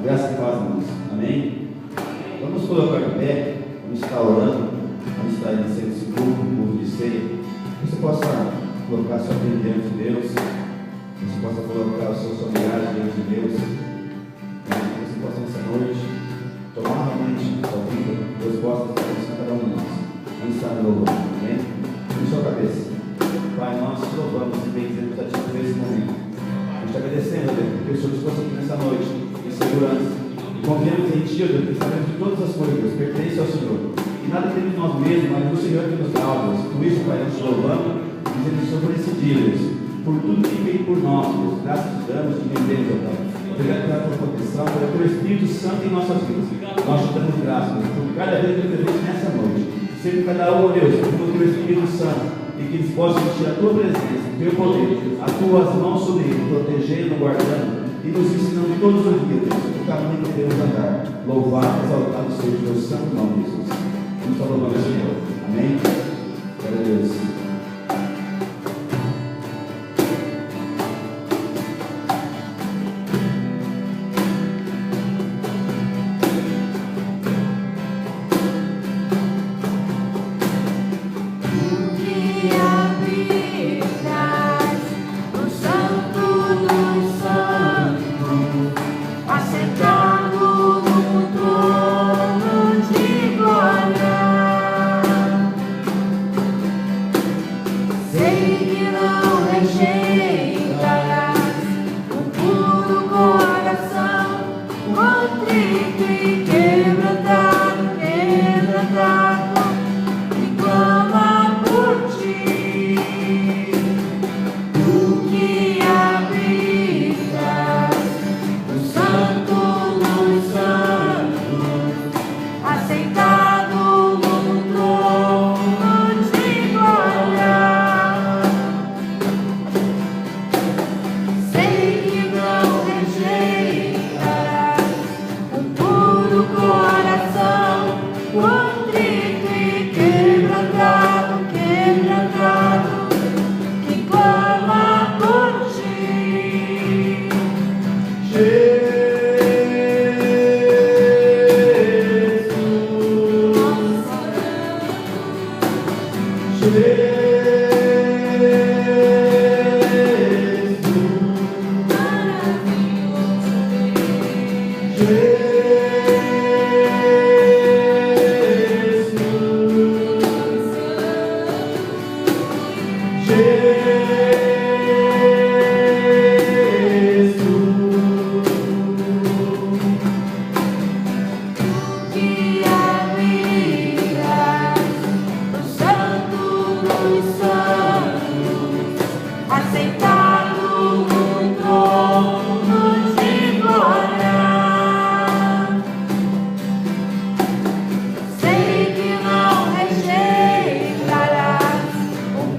Graça e paz, irmãos. Amém? Vamos colocar de pé, vamos estar orando, vamos estar iniciando esse culto de ceia. Você possa colocar sua vida diante de Deus, você possa colocar os seus familiares diante de Deus, que você possa nessa noite tomar realmente a sua vida, Deus possa estar com cada um de nós. Vamos estar no louvor. Amém? Com sua cabeça. Pai, nós te louvamos e bendizemos a Ti por esse momento. Te agradecendo, Deus, porque o Senhor nos trouxe aqui nessa noite, em segurança. E confiamos em Ti, Deus, que sabemos que todas as coisas pertencem ao Senhor. E nada tem de nós mesmos, mas o Senhor que nos dá, Deus. Por isso, Pai, nós te louvamos e dizemos Senhor por esse dia, Deus. Por tudo que veio por nós, Deus. Graças te damos, te bendemos, ó Pai. Obrigado pela tua proteção, pelo teu Espírito Santo em nossas vidas. Nós te damos graças, Deus, por cada vez que tu fez nessa noite. Sempre cada um, Deus, pelo teu Espírito Santo. E que eles possam sentir a tua presença, o teu poder, as tuas mãos sobre ele, protegendo, guardando e nos ensinando todos os dias, o caminho que devemos andar. Louvado, exaltado seja o teu santo nome, Jesus. Vamos falar o nome do Senhor. Amém? Glória a Deus.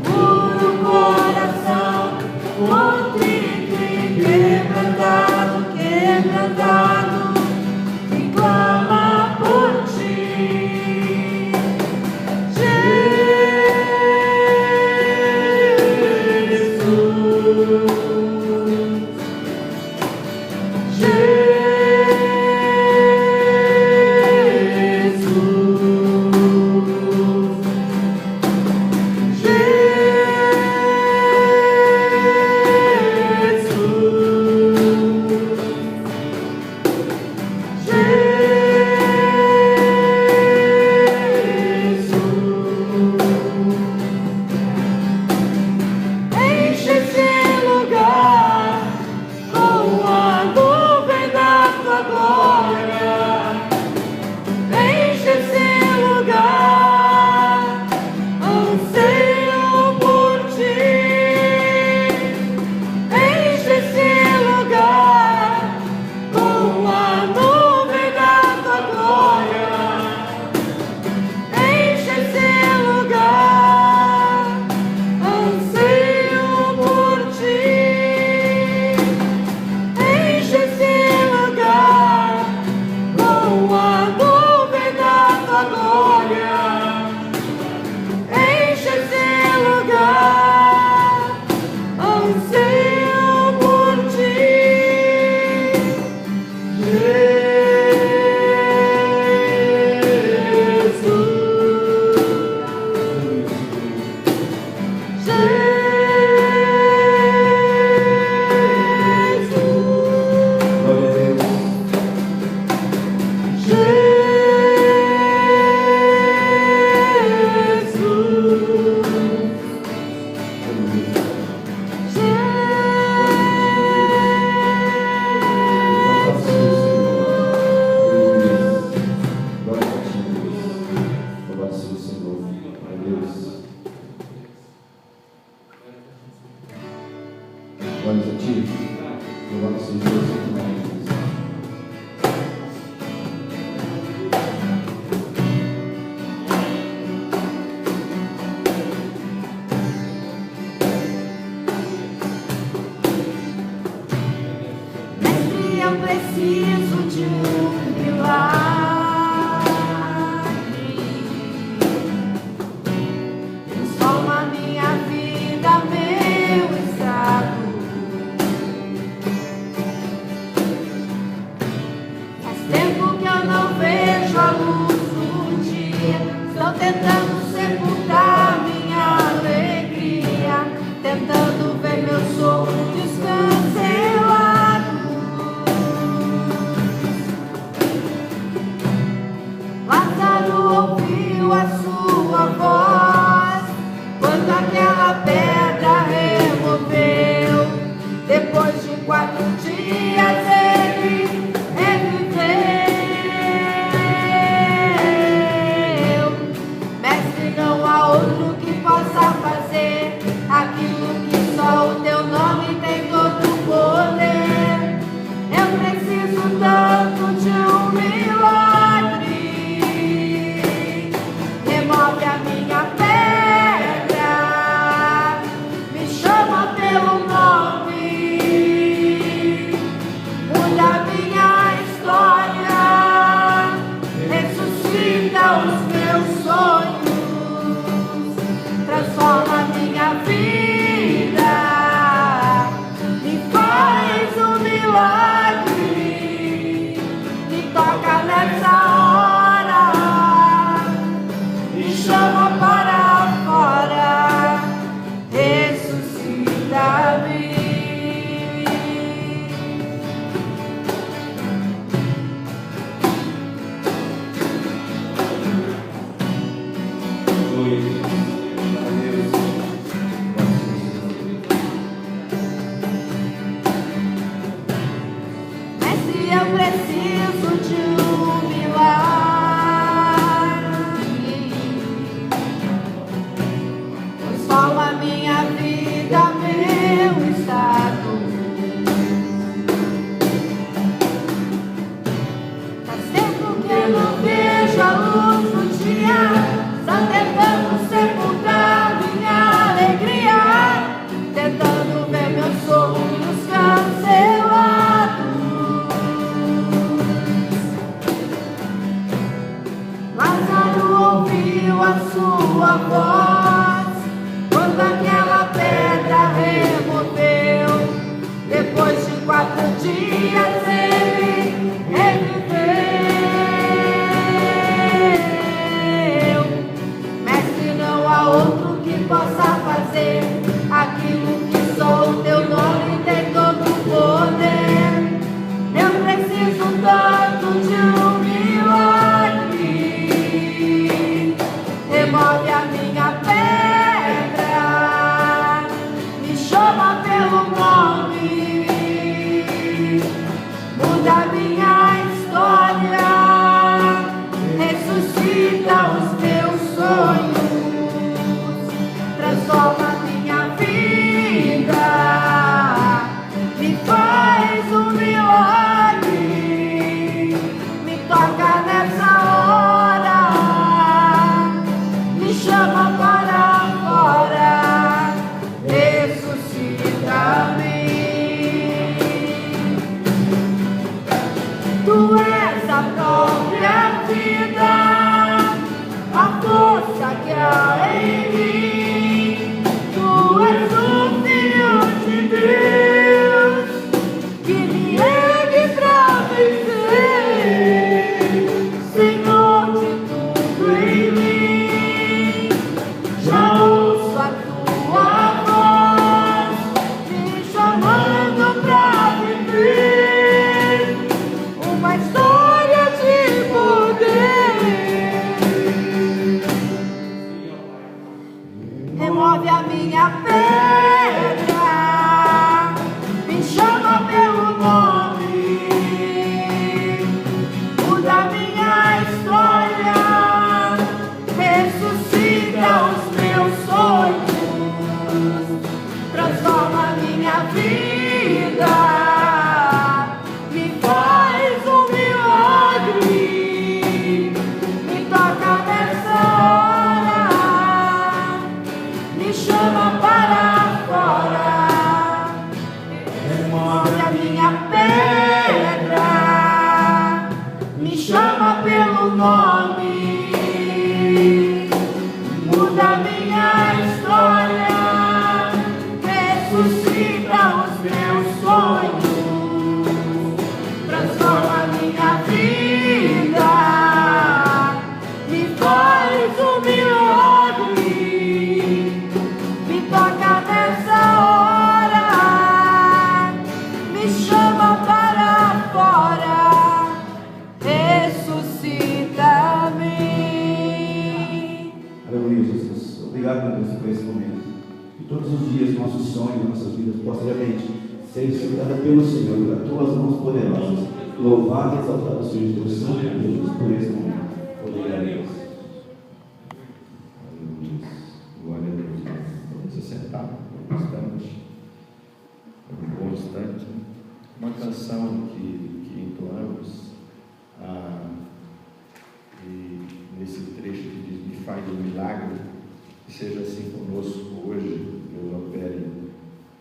Puro Glória a ti. Louvado seja Deus em nome. Eu preciso de um milagre. Transforma minha vida, meu estado. Faz tempo que eu não vejo a luz do dia. Estou tentando sepultar minha alegria, tentando ver meu sono descancelado. Ouviu a sua voz quando aquela pedra removeu. Depois de 4 dias ele reviveu. Mestre, não há outro que possa fazer aquilo que só o teu nome tem todo o poder. Eu preciso tanto de um milagre. Remove a minha pedra, me chama pelo nome, muda minha história, ressuscita os meus sonhos, transforma minha vida, me faz um milagre, me toca nessa hora. Chama para fora, ressuscita-me. Mestre, eu preciso de um milagre. Transforma minha vida, meu estado. Faz tempo que eu não vejo a luz do dia. Está tentando sepultar minha alegria, tentando ver meus sonhos cancelados. Lázaro ouviu a sua voz quando aquela pedra removeu. Depois de 4 dias ele reviveu. Mestre, não há outro que possa fazer aquilo que só o teu nome tem todo o poder. Eu preciso tanto de um milagre. Remove a minha pedra, me chama pelo nome, muda minha história, ressuscita os meus sonhos, transforma minha vida, me faz um milagre, me toca nessa hora, me chama para fora, ressuscita-me. Tu és a própria vida, a força que há em mim. Tu és o Filho de Deus, que me ergue pra vencer. Senhor de tudo em mim, já ouço a tua voz, me chamando pra viver uma história de poder. Remove a minha pedra, me chama pelo nome, muda minha história, ressuscita os meus sonhos, transforma minha vida. nossos dias, nossos sonhos, nossas vidas possa realmente ser estudada pelo Senhor, pelas tuas mãos poderosas. Louvado e exaltado seja o teu santo Deus por esse momento. Glória a Deus. Glória a Deus. Vamos se sentar um instante. Um bom instante. Uma canção que entoamos. E nesse trecho que diz: me faz um milagre, que seja assim conosco hoje. Deus opere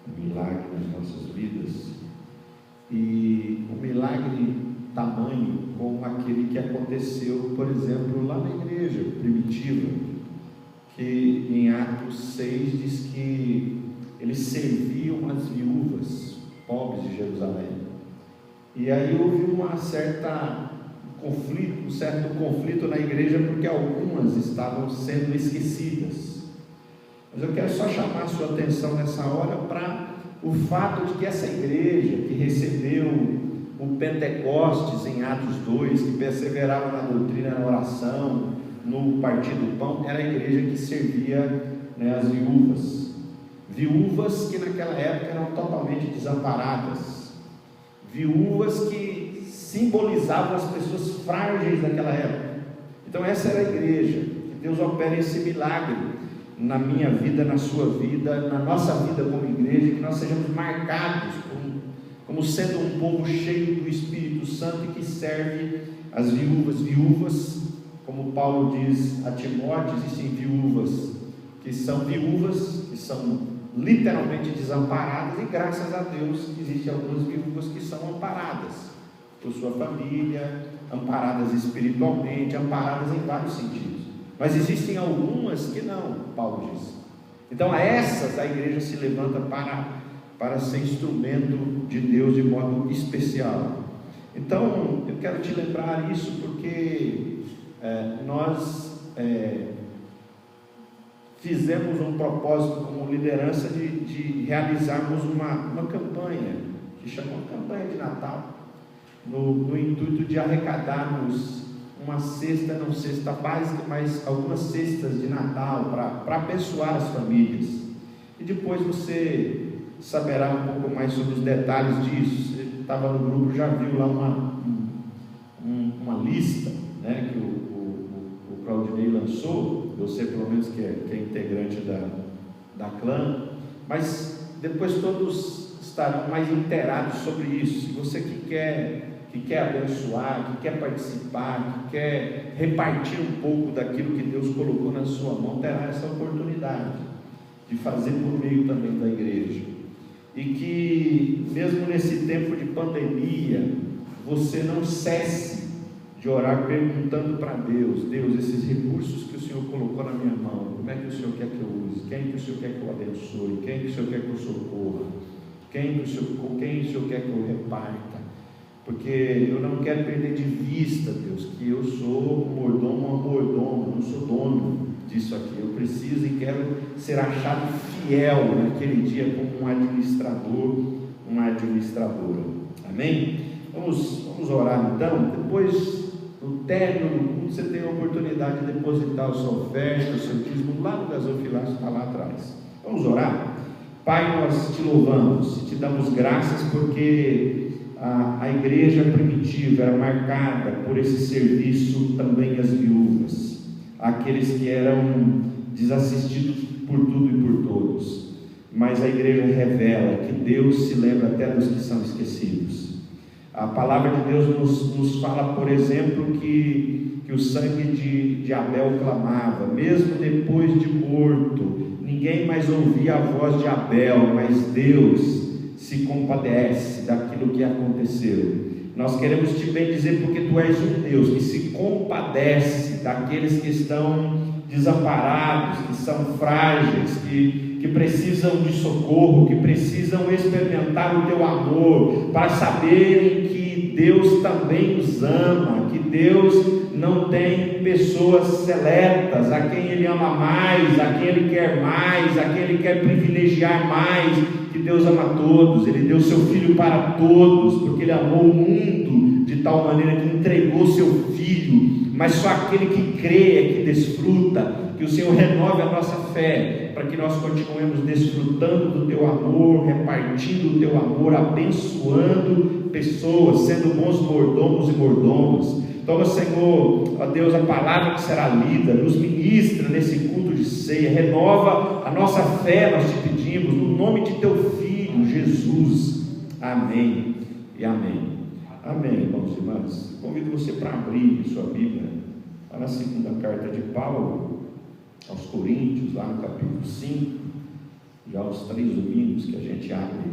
um milagre nas nossas vidas. E um milagre tamanho como aquele que aconteceu, por exemplo, lá na igreja primitiva, que em Atos 6 diz que eles serviam as viúvas pobres de Jerusalém. E aí houve um certo conflito na igreja, porque algumas estavam sendo esquecidas. Mas eu quero só chamar a sua atenção nessa hora para o fato de que essa igreja que recebeu o Pentecostes em Atos 2, que perseverava na doutrina, na oração, no partir do pão, era a igreja que servia, as viúvas que naquela época eram totalmente desamparadas, viúvas que simbolizavam as pessoas frágeis daquela época. Então essa era a igreja. Que Deus opere esse milagre na minha vida, na sua vida, na nossa vida como igreja, que nós sejamos marcados como sendo um povo cheio do Espírito Santo e que serve as viúvas, como Paulo diz a Timóteo. Existem viúvas que são literalmente desamparadas, e graças a Deus existem algumas viúvas que são amparadas por sua família, amparadas espiritualmente, amparadas em vários sentidos. Mas existem algumas que não, Paulo diz. Então a essas a igreja se levanta para ser instrumento de Deus de modo especial. Então eu quero te lembrar isso porque nós fizemos um propósito como liderança de realizarmos uma campanha, que chama Campanha de Natal, no intuito de arrecadarmos uma cesta, não cesta básica, mas algumas cestas de Natal para abençoar as famílias. E depois você saberá um pouco mais sobre os detalhes disso. Você estava no grupo, já viu lá uma lista, que o Claudinei lançou. Eu sei pelo menos que é integrante da clã, mas depois todos estarão mais inteirados sobre isso. Se você que quer abençoar, que quer participar, que quer repartir um pouco daquilo que Deus colocou na sua mão, terá essa oportunidade de fazer por meio também da igreja. E que mesmo nesse tempo de pandemia, você não cesse de orar perguntando para Deus: esses recursos que o Senhor colocou na minha mão, como é que o Senhor quer que eu use? Quem que o Senhor quer que eu abençoe? Quem que o Senhor quer que eu socorra? Quem o Senhor quer que eu reparta? Porque eu não quero perder de vista, Deus, que eu sou mordomo, não sou dono disso aqui. Eu preciso e quero ser achado fiel naquele dia como um administrador, uma administradora. Amém? Vamos orar então. Depois, no término do culto, você tem a oportunidade de depositar a sua oferta, o seu dízimo lá no gasofilácio, está lá atrás. Vamos orar? Pai, nós te louvamos e te damos graças porque a igreja primitiva era marcada por esse serviço também às viúvas, aqueles que eram desassistidos por tudo e por todos. Mas a igreja revela que Deus se lembra até dos que são esquecidos. A palavra de Deus nos fala, por exemplo, que o sangue de Abel clamava, mesmo depois de morto, ninguém mais ouvia a voz de Abel, mas Deus se compadece daquilo que aconteceu. Nós queremos te bendizer porque tu és um Deus que se compadece daqueles que estão desamparados, que são frágeis, que precisam de socorro, que precisam experimentar o teu amor, para saberem que Deus também os ama, que Deus não tem pessoas seletas, a quem Ele ama mais, a quem Ele quer mais, a quem Ele quer privilegiar mais, que Deus ama todos. Ele deu seu Filho para todos, porque Ele amou o mundo de tal maneira que entregou seu Filho, mas só aquele que crê é que desfruta que o Senhor renove a nossa fé, para que nós continuemos desfrutando do Teu amor, repartindo o Teu amor, abençoando pessoas, sendo bons mordomos e mordomas. Toma, Senhor, ó Deus, a palavra que será lida, nos ministra nesse culto de ceia, renova a nossa fé, nós te pedimos, no nome de Teu Filho, Jesus. Amém e amém. Amém, irmãos e irmãs. Convido você para abrir sua Bíblia lá na segunda carta de Paulo aos Coríntios, lá no capítulo 5, já aos 3 domingos que a gente abre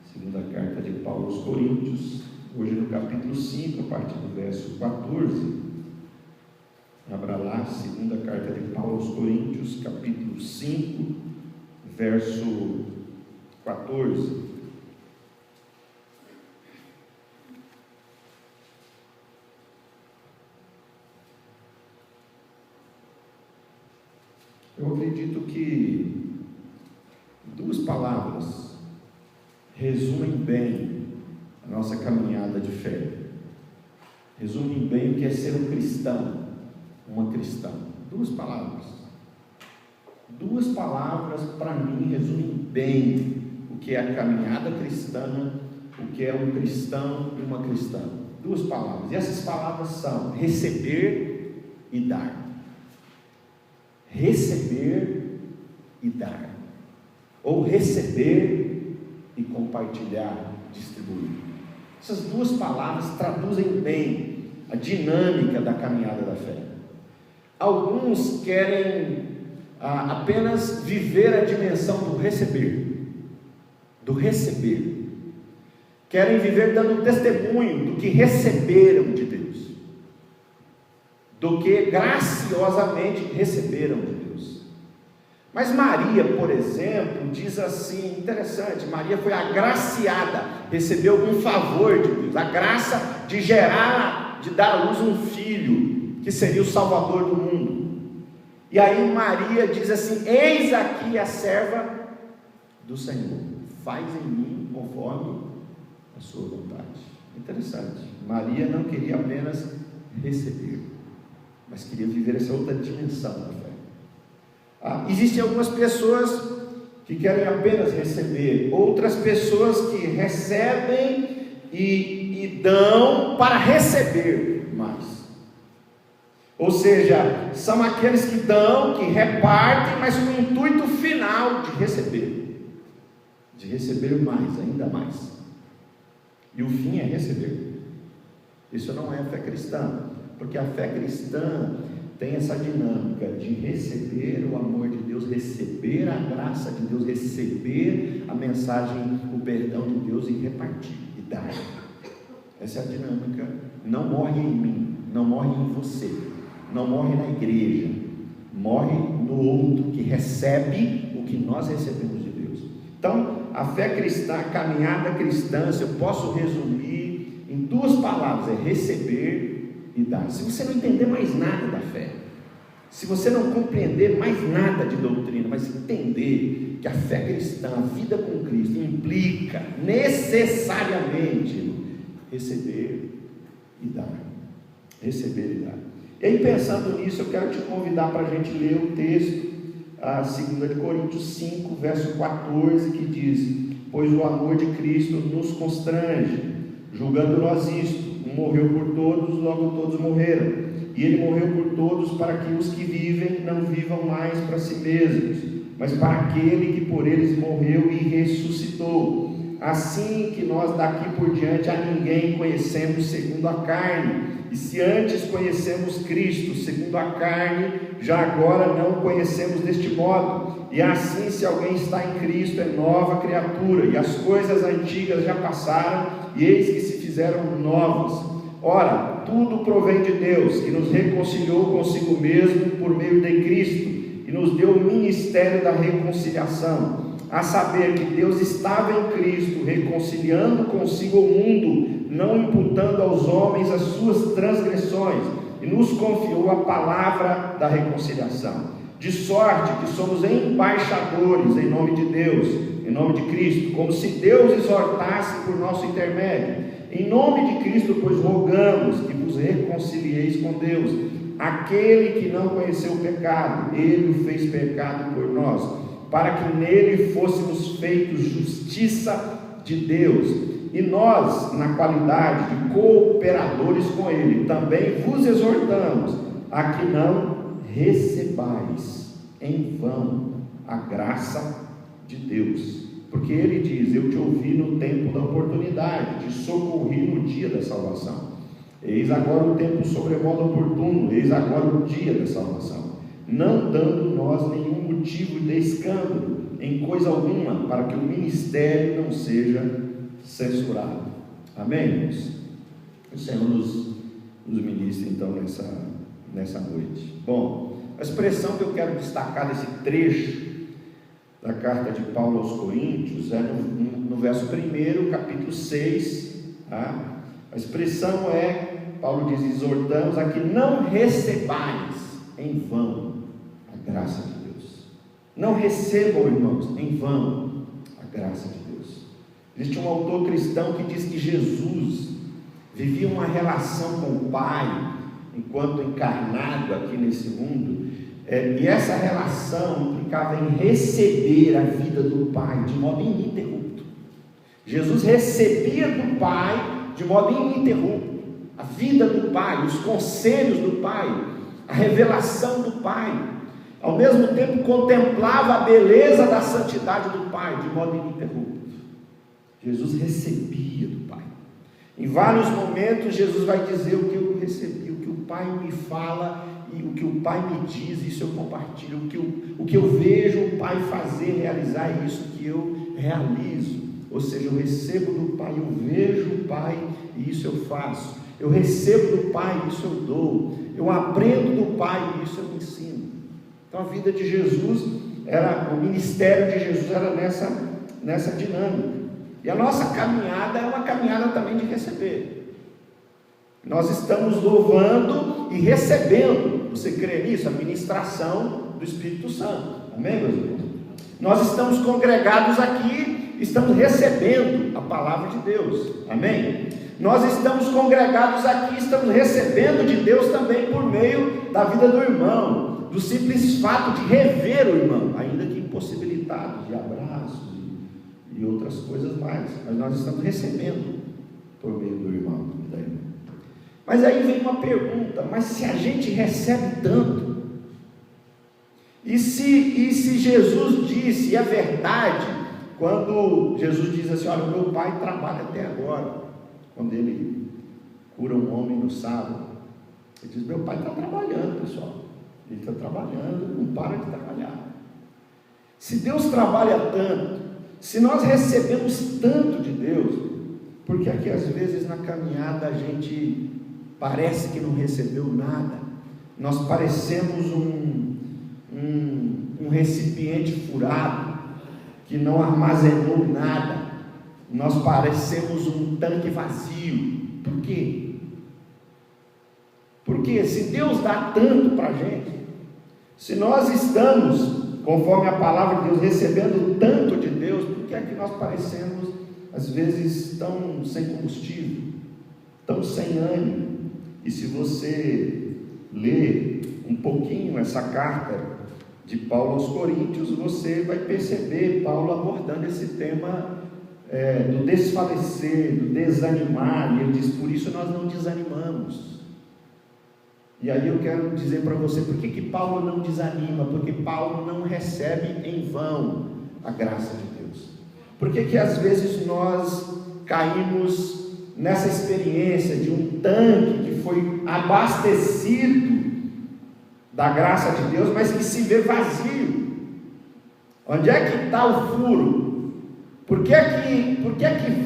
a segunda carta de Paulo aos Coríntios, hoje no capítulo 5, a partir do verso 14. Abra lá, segunda carta de Paulo aos Coríntios, capítulo 5, verso 14. Eu acredito que duas palavras resumem bem a nossa caminhada de fé, resumem bem o que é ser um cristão, uma cristã. Duas palavras para mim resumem bem o que é a caminhada cristã, o que é um cristão e uma cristã. Duas palavras, e essas palavras são receber e dar. Receber e dar, ou receber e compartilhar, distribuir. Essas duas palavras traduzem bem a dinâmica da caminhada da fé. Alguns querem apenas viver a dimensão do receber, querem viver dando testemunho do que receberam de Deus, do que graciosamente receberam de Deus. Mas Maria, por exemplo, diz assim, interessante, Maria foi agraciada, recebeu um favor de Deus, a graça de gerar, de dar à luz um filho, que seria o Salvador do mundo. E aí Maria diz assim: eis aqui a serva do Senhor, faz em mim conforme a sua vontade. Interessante, Maria não queria apenas receber, mas queria viver essa outra dimensão da fé. Existem algumas pessoas que querem apenas receber, outras pessoas que recebem e dão para receber mais. Ou seja, são aqueles que dão, que repartem, mas com o intuito final de receber mais, ainda mais. E o fim é receber. Isso não é fé cristã, porque a fé cristã tem essa dinâmica de receber o amor de Deus, receber a graça de Deus, receber a mensagem, o perdão de Deus e repartir e dar. Essa é a dinâmica. Não morre em mim, não morre em você, não morre na igreja, morre no outro que recebe o que nós recebemos de Deus. Então, a fé cristã, a caminhada cristã, se eu posso resumir em duas palavras, é receber e dar. Se você não entender mais nada da fé, se você não compreender mais nada de doutrina, mas entender que a fé cristã, a vida com Cristo, implica necessariamente receber e dar. Receber e dar. E aí, pensando nisso, eu quero te convidar para a gente ler o texto, a 2 Coríntios 5, verso 14, que diz: pois o amor de Cristo nos constrange, julgando nós isto, um morreu por todos, logo todos morreram, e ele morreu por todos para que os que vivem não vivam mais para si mesmos, mas para aquele que por eles morreu e ressuscitou. Assim que nós daqui por diante a ninguém conhecemos segundo a carne, e se antes conhecemos Cristo segundo a carne, já agora não o conhecemos deste modo. E assim, se alguém está em Cristo, é nova criatura, e as coisas antigas já passaram, e eis que se fizeram novas. Ora, tudo provém de Deus, que nos reconciliou consigo mesmo por meio de Cristo, e nos deu o ministério da reconciliação, a saber que Deus estava em Cristo, reconciliando consigo o mundo, não imputando aos homens as suas transgressões, e nos confiou a palavra da reconciliação, de sorte que somos embaixadores em nome de Deus, em nome de Cristo, como se Deus exortasse por nosso intermédio. Em nome de Cristo, pois rogamos que vos reconcilieis com Deus. aquele que não conheceu o pecado, ele o fez pecado por nós, para que nele fôssemos feitos justiça de Deus. E nós, na qualidade de cooperadores com ele, também vos exortamos a que não recebais em vão a graça de Deus. Porque ele diz: eu te ouvi no tempo da oportunidade, te socorri no dia da salvação. Eis agora o tempo sobremodo oportuno, eis agora o dia da salvação, não dando nós nenhum motivo de escândalo em coisa alguma, para que o ministério não seja censurado. Amém, irmãos? O Senhor nos ministra então nessa noite. Bom, a expressão que eu quero destacar desse trecho da carta de Paulo aos Coríntios é no verso 1, capítulo 6, tá? A expressão é, Paulo diz: exortamos a que não recebais em vão a graça de Deus. Não recebam, irmãos, em vão a graça de Deus. Existe um autor cristão que diz que Jesus vivia uma relação com o Pai enquanto encarnado aqui nesse mundo, e essa relação implicava em receber a vida do Pai de modo ininterrupto. Jesus recebia do Pai de modo ininterrupto a vida do Pai, os conselhos do Pai, a revelação do Pai. Ao mesmo tempo contemplava a beleza da santidade do Pai de modo ininterrupto. Jesus recebia do Pai. Em vários momentos Jesus vai dizer: o que eu recebi, o que o Pai me fala e o que o Pai me diz, isso eu compartilho. O que eu vejo o Pai fazer, realizar, é isso que eu realizo. Ou seja, eu recebo do Pai, eu vejo o Pai e isso eu faço. Eu recebo do Pai e isso eu dou. Eu aprendo do Pai e isso eu ensino. Então a vida de Jesus o ministério de Jesus era nessa dinâmica. E a nossa caminhada é uma caminhada também de receber. Nós estamos louvando e recebendo. Você crê nisso? A ministração do Espírito Santo. Amém, meus irmãos? Nós estamos congregados aqui, estamos recebendo a palavra de Deus. Amém? Nós estamos congregados aqui, estamos recebendo de Deus também por meio da vida do irmão, do simples fato de rever o irmão, ainda que impossibilitado de abraços e outras coisas mais, mas nós estamos recebendo por meio do irmão e da irmã. Mas aí vem uma pergunta: mas se a gente recebe tanto, e se Jesus disse, e é verdade, quando Jesus diz assim: olha, o meu Pai trabalha até agora, quando ele cura um homem no sábado, ele diz: meu Pai está trabalhando, pessoal, ele está trabalhando, não para de trabalhar. Se Deus trabalha tanto, se nós recebemos tanto de Deus, porque aqui às vezes na caminhada a gente parece que não recebeu nada, nós parecemos um recipiente furado, que não armazenou nada, nós parecemos um tanque vazio. Por quê? Porque se Deus dá tanto para a gente, se nós estamos, conforme a palavra de Deus, recebendo tanto de Deus, por que é que nós parecemos às vezes tão sem combustível, tão sem ânimo? E se você ler um pouquinho essa carta de Paulo aos Coríntios, você vai perceber Paulo abordando esse tema do desfalecer, do desanimar, e ele diz: por isso nós não desanimamos. E aí eu quero dizer para você, por que Paulo não desanima? Porque Paulo não recebe em vão a graça de Deus. Por que às vezes nós caímos nessa experiência de um tanque que foi abastecido da graça de Deus, mas que se vê vazio? Onde é que está o furo? Por que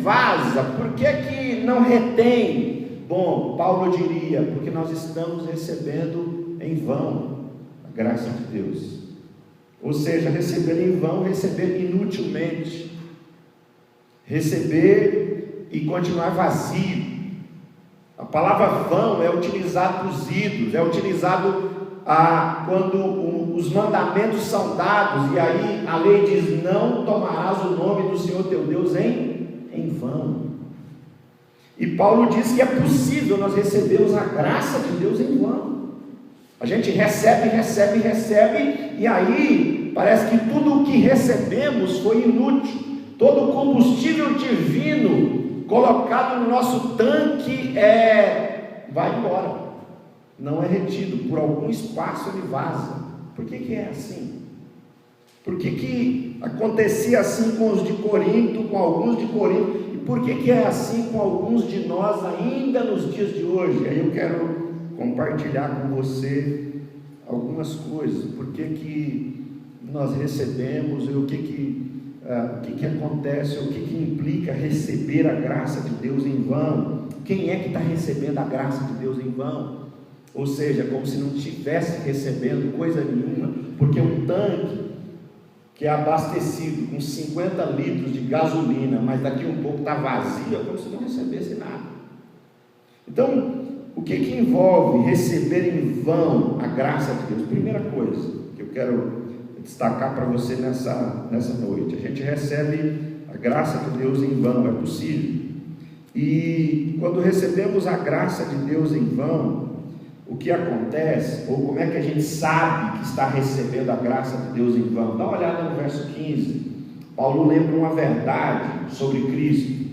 vaza? Por que não retém? Bom, Paulo diria: porque nós estamos recebendo em vão a graça de Deus. Ou seja, receber em vão, receber inutilmente, receber e continuar vazio. A palavra vão é utilizada para os ídolos, é utilizado quando os mandamentos são dados, e aí a lei diz: não tomarás o nome do Senhor teu Deus em vão. E Paulo diz que é possível nós recebermos a graça de Deus em vão. A gente recebe, e aí parece que tudo o que recebemos foi inútil. Todo o combustível divino colocado no nosso tanque vai embora, não é retido, por algum espaço ele vaza. Por que é assim? Por que acontecia assim com os de Corinto, com alguns de Corinto, e por que é assim com alguns de nós ainda nos dias de hoje? Aí eu quero compartilhar com você algumas coisas. Por que nós recebemos, e o que acontece, o que implica receber a graça de Deus em vão? Quem é que está recebendo a graça de Deus em vão? Ou seja, como se não estivesse recebendo coisa nenhuma, porque um tanque que é abastecido com 50 litros de gasolina, mas daqui um pouco está vazio, é como se não recebesse nada. Então, o que envolve receber em vão a graça de Deus? Primeira coisa que eu quero destacar para você nessa noite: a gente recebe a graça de Deus em vão, é possível. E quando recebemos a graça de Deus em vão, o que acontece, ou como é que a gente sabe que está recebendo a graça de Deus em vão? Dá uma olhada no verso 15. Paulo lembra uma verdade sobre Cristo.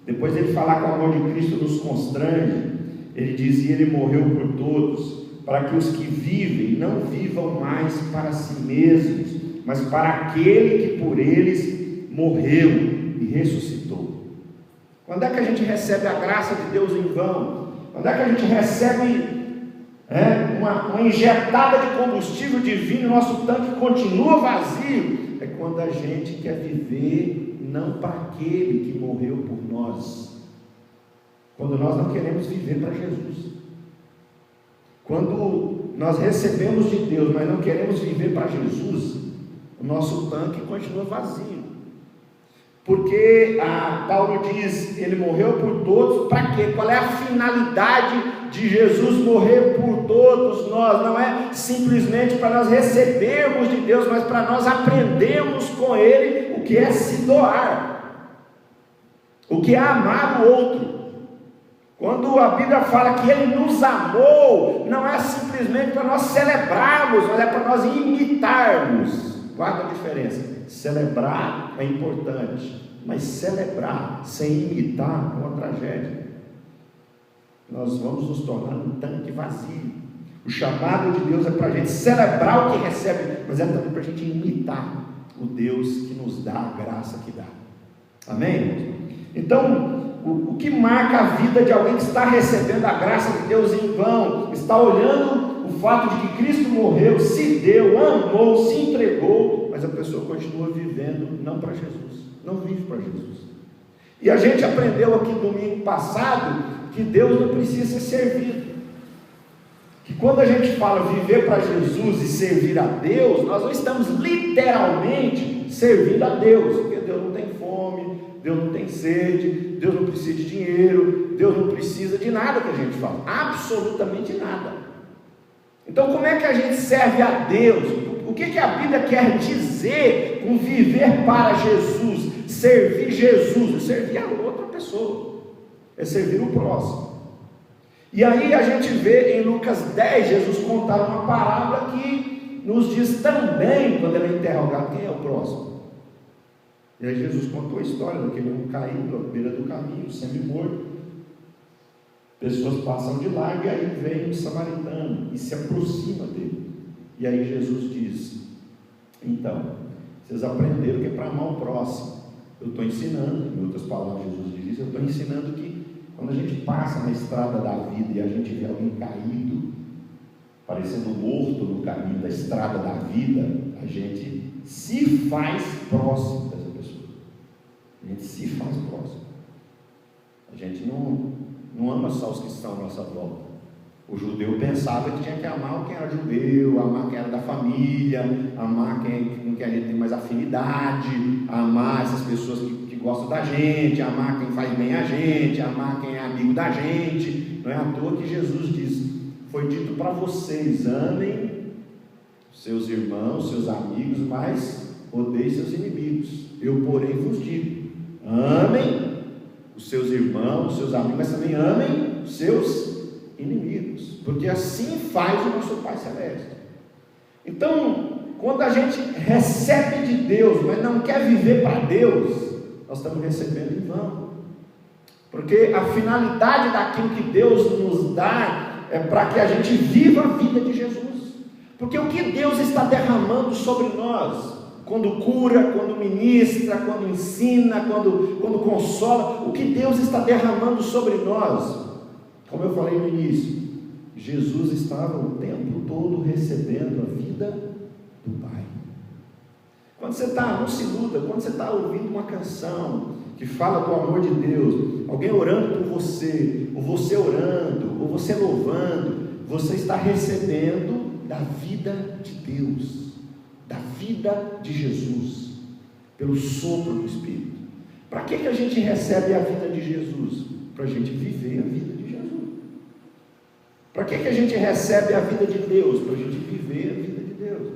Depois de ele falar que o amor de Cristo nos constrange, ele diz: e ele morreu por todos, para que os que vivem não vivam mais para si mesmos, mas para aquele que por eles morreu e ressuscitou. Quando é que a gente recebe a graça de Deus em vão? Quando é que a gente recebe uma injetada de combustível divino, nosso tanque continua vazio? É quando a gente quer viver não para aquele que morreu por nós, quando nós não queremos viver para Jesus. Quando nós recebemos de Deus, mas não queremos viver para Jesus, o nosso tanque continua vazio. Porque Paulo diz: ele morreu por todos, para quê? Qual é a finalidade de Jesus morrer por todos nós? Não é simplesmente para nós recebermos de Deus, mas para nós aprendermos com Ele o que é se doar, o que é amar o outro. Quando a Bíblia fala que Ele nos amou, não é simplesmente para nós celebrarmos, mas é para nós imitarmos. Guarda a diferença. Celebrar é importante, mas celebrar sem imitar é uma tragédia. Nós vamos nos tornar um tanque vazio. O chamado de Deus é para a gente celebrar o que recebe, mas é também para a gente imitar o Deus que nos dá a graça que dá. Amém? Então, o que marca a vida de alguém que está recebendo a graça de Deus em vão? Está olhando o fato de que Cristo morreu, se deu, amou, se entregou, mas a pessoa continua vivendo não para Jesus, não vive para Jesus. E a gente aprendeu aqui domingo passado que Deus não precisa ser servido, que quando a gente fala viver para Jesus e servir a Deus, nós não estamos literalmente servindo a Deus, porque Deus não tem fome, Deus não tem sede, Deus não precisa de dinheiro, Deus não precisa de nada que a gente fala, absolutamente nada. Então, como é que a gente serve a Deus? O que a Bíblia quer dizer com viver para Jesus, servir Jesus? É servir a outra pessoa, é servir o próximo. E aí a gente vê em Lucas 10, Jesus contar uma parábola que nos diz também, quando ele é interrogado, quem é o próximo? E aí Jesus contou a história daquele homem caído à beira do caminho, semi-morto. Pessoas passam de largo e aí vem um samaritano e se aproxima dele. E aí Jesus diz: então, vocês aprenderam que é para amar o próximo. Eu estou ensinando, em outras palavras Jesus diz, eu estou ensinando que quando a gente passa na estrada da vida e a gente vê alguém caído, parecendo morto no caminho da estrada da vida, a gente se faz próximo dessa pessoa. A gente se faz próximo. A gente não ama só os que estão à nossa volta. O judeu pensava que tinha que amar quem era judeu, amar quem era da família, amar com quem a gente tem mais afinidade, amar essas pessoas que gostam da gente, amar quem faz bem a gente, amar quem é amigo da gente. Não é à toa que Jesus diz: foi dito para vocês, amem seus irmãos, seus amigos, mas odeiem seus inimigos. Eu, porém, vos digo: amem os seus irmãos, os seus amigos, mas também amem os seus inimigos, porque assim faz o nosso Pai Celeste. Então, quando a gente recebe de Deus, mas não quer viver para Deus, nós estamos recebendo em vão, porque a finalidade daquilo que Deus nos dá é para que a gente viva a vida de Jesus, porque o que Deus está derramando sobre nós, quando cura, quando ministra, quando ensina, quando consola, o que Deus está derramando sobre nós, como eu falei no início, Jesus estava o tempo todo recebendo a vida do Pai. Quando você está, não se iluda, quando você está ouvindo uma canção que fala do amor de Deus, alguém orando por você, ou você orando, ou você louvando, você está recebendo da vida de Deus, da vida de Jesus, pelo sopro do Espírito. Para que a gente recebe a vida de Jesus? Para a gente viver a vida de Jesus. Para que a gente recebe a vida de Deus? Para a gente viver a vida de Deus.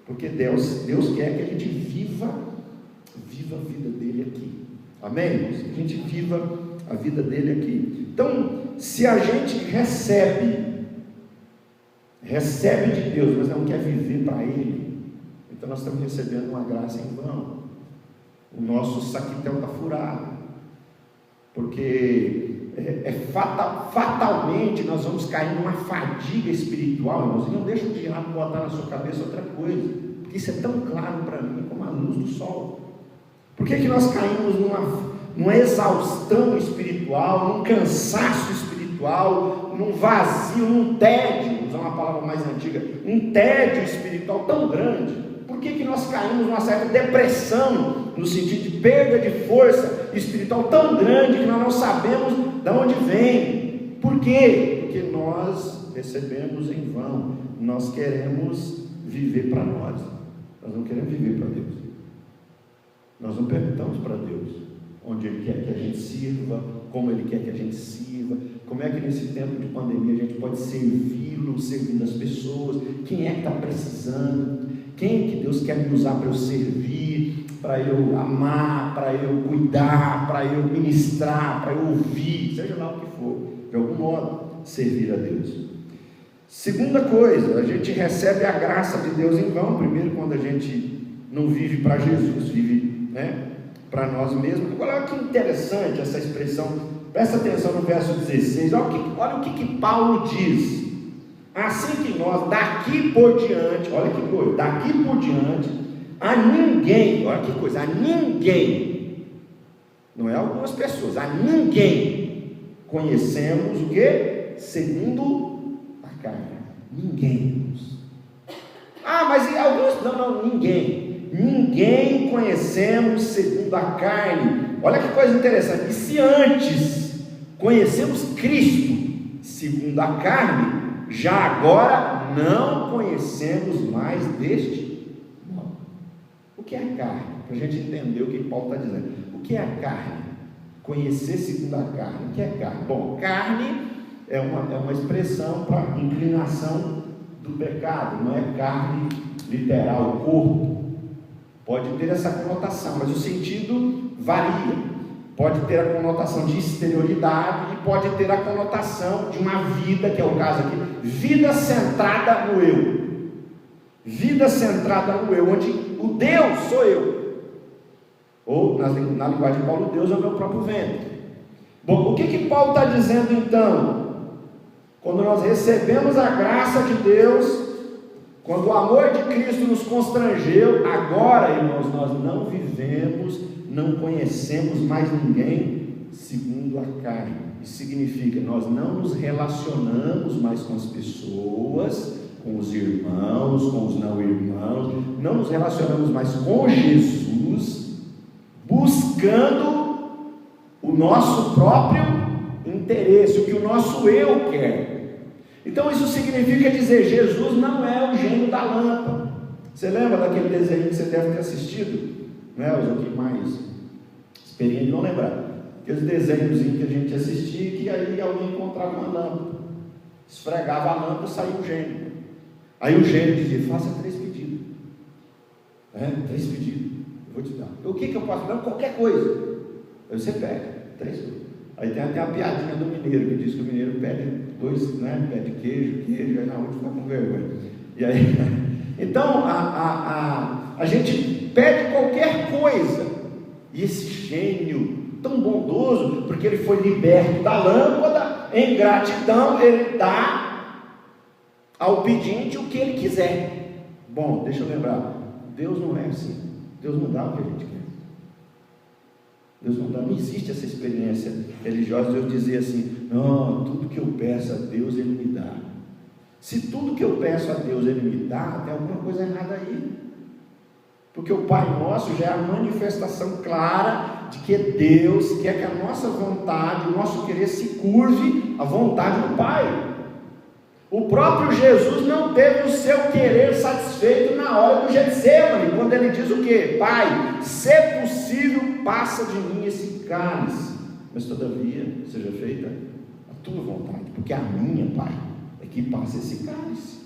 Porque Deus quer que a gente viva a vida dele aqui. Amém? Que a gente viva a vida dele aqui. Então, se a gente recebe de Deus, mas não quer viver para ele, então nós estamos recebendo uma graça em vão. O nosso saquitel está furado, porque fatalmente nós vamos cair numa fadiga espiritual, irmãos. E não deixa o diabo botar na sua cabeça outra coisa, porque isso é tão claro para mim como a luz do sol. Por que nós caímos numa exaustão espiritual, num cansaço espiritual, num vazio, num tédio, vou usar uma palavra mais antiga, um tédio espiritual tão grande? Por que nós caímos numa certa depressão, no sentido de perda de força espiritual tão grande, que nós não sabemos de onde vem? Por quê? Porque nós recebemos em vão, nós queremos viver para nós não queremos viver para Deus, nós não perguntamos para Deus onde Ele quer que a gente sirva, como Ele quer que a gente sirva, como é que nesse tempo de pandemia a gente pode servi-lo, servindo as pessoas, quem é que está precisando, quem é que Deus quer me usar para eu servir, para eu amar, para eu cuidar, para eu ministrar, para eu ouvir, seja lá o que for, de algum modo, servir a Deus. Segunda coisa, a gente recebe a graça de Deus em vão. Primeiro, quando a gente não vive para Jesus, vive para nós mesmos. Agora, olha que interessante essa expressão, presta atenção no verso 16, olha o que Paulo diz: assim que nós, daqui por diante, olha que coisa, daqui por diante, a ninguém, olha que coisa, a ninguém, não é algumas pessoas, a ninguém conhecemos o que? Segundo a carne. Ninguém. Mas e alguns? Não, ninguém conhecemos segundo a carne. Olha que coisa interessante. E se antes conhecemos Cristo segundo a carne, já agora não conhecemos mais deste modo. O que é a carne? Para a gente entender o que Paulo está dizendo. O que é a carne? Conhecer segundo a carne. O que é carne? Bom, carne é uma expressão para inclinação do pecado, não é carne literal, corpo. Pode ter essa conotação, mas o sentido varia. Pode ter a conotação de exterioridade e pode ter a conotação de uma vida, que é o caso aqui, vida centrada no eu. Vida centrada no eu, onde o Deus sou eu. Ou, na linguagem de Paulo, Deus é o meu próprio ventre. Bom, o que Paulo está dizendo então? Quando nós recebemos a graça de Deus, quando o amor de Cristo nos constrangeu, agora, irmãos, nós não vivemos, não conhecemos mais ninguém segundo a carne. Isso significa que nós não nos relacionamos mais com as pessoas, com os irmãos, com os não irmãos, não nos relacionamos mais com Jesus, buscando o nosso próprio interesse, o que o nosso eu quer. Então isso significa dizer, Jesus não é o gênio da lâmpada. Você lembra daquele desenho que você deve ter assistido? Não é? Os aqui mais experientes não lembrar. Aqueles desenhos que a gente assistia, que aí alguém encontrava uma lâmpada, esfregava a lâmpada e saía o gênio. Aí o gênio dizia, faça 3 pedidos. 3 pedidos, eu vou te dar. O que eu posso dar? Qualquer coisa. Aí você pede 3 coisas. Aí tem até a piadinha do mineiro, que diz que o mineiro pede dois, né? Pede queijo, aí na última fica com vergonha. E aí, então, a gente pede qualquer coisa, e esse gênio tão bondoso, porque ele foi liberto da lâmpada, em gratidão, ele dá ao pedinte o que ele quiser. Bom, deixa eu lembrar, Deus não é assim, Deus não dá o que a gente quer. Deus não dá, não existe essa experiência religiosa de eu dizer assim, não, tudo que eu peço a Deus, Ele me dá. Se tudo que eu peço a Deus, Ele me dá, tem alguma coisa errada aí. Porque o Pai Nosso já é a manifestação clara de que Deus quer que a nossa vontade, o nosso querer se curve à vontade do Pai. O próprio Jesus não teve o seu querer satisfeito na hora do Getsemane, quando ele diz o quê? Pai, se possível, passa de mim esse cálice, mas todavia seja feita a tua vontade, porque a minha, Pai, é que passa esse cálice.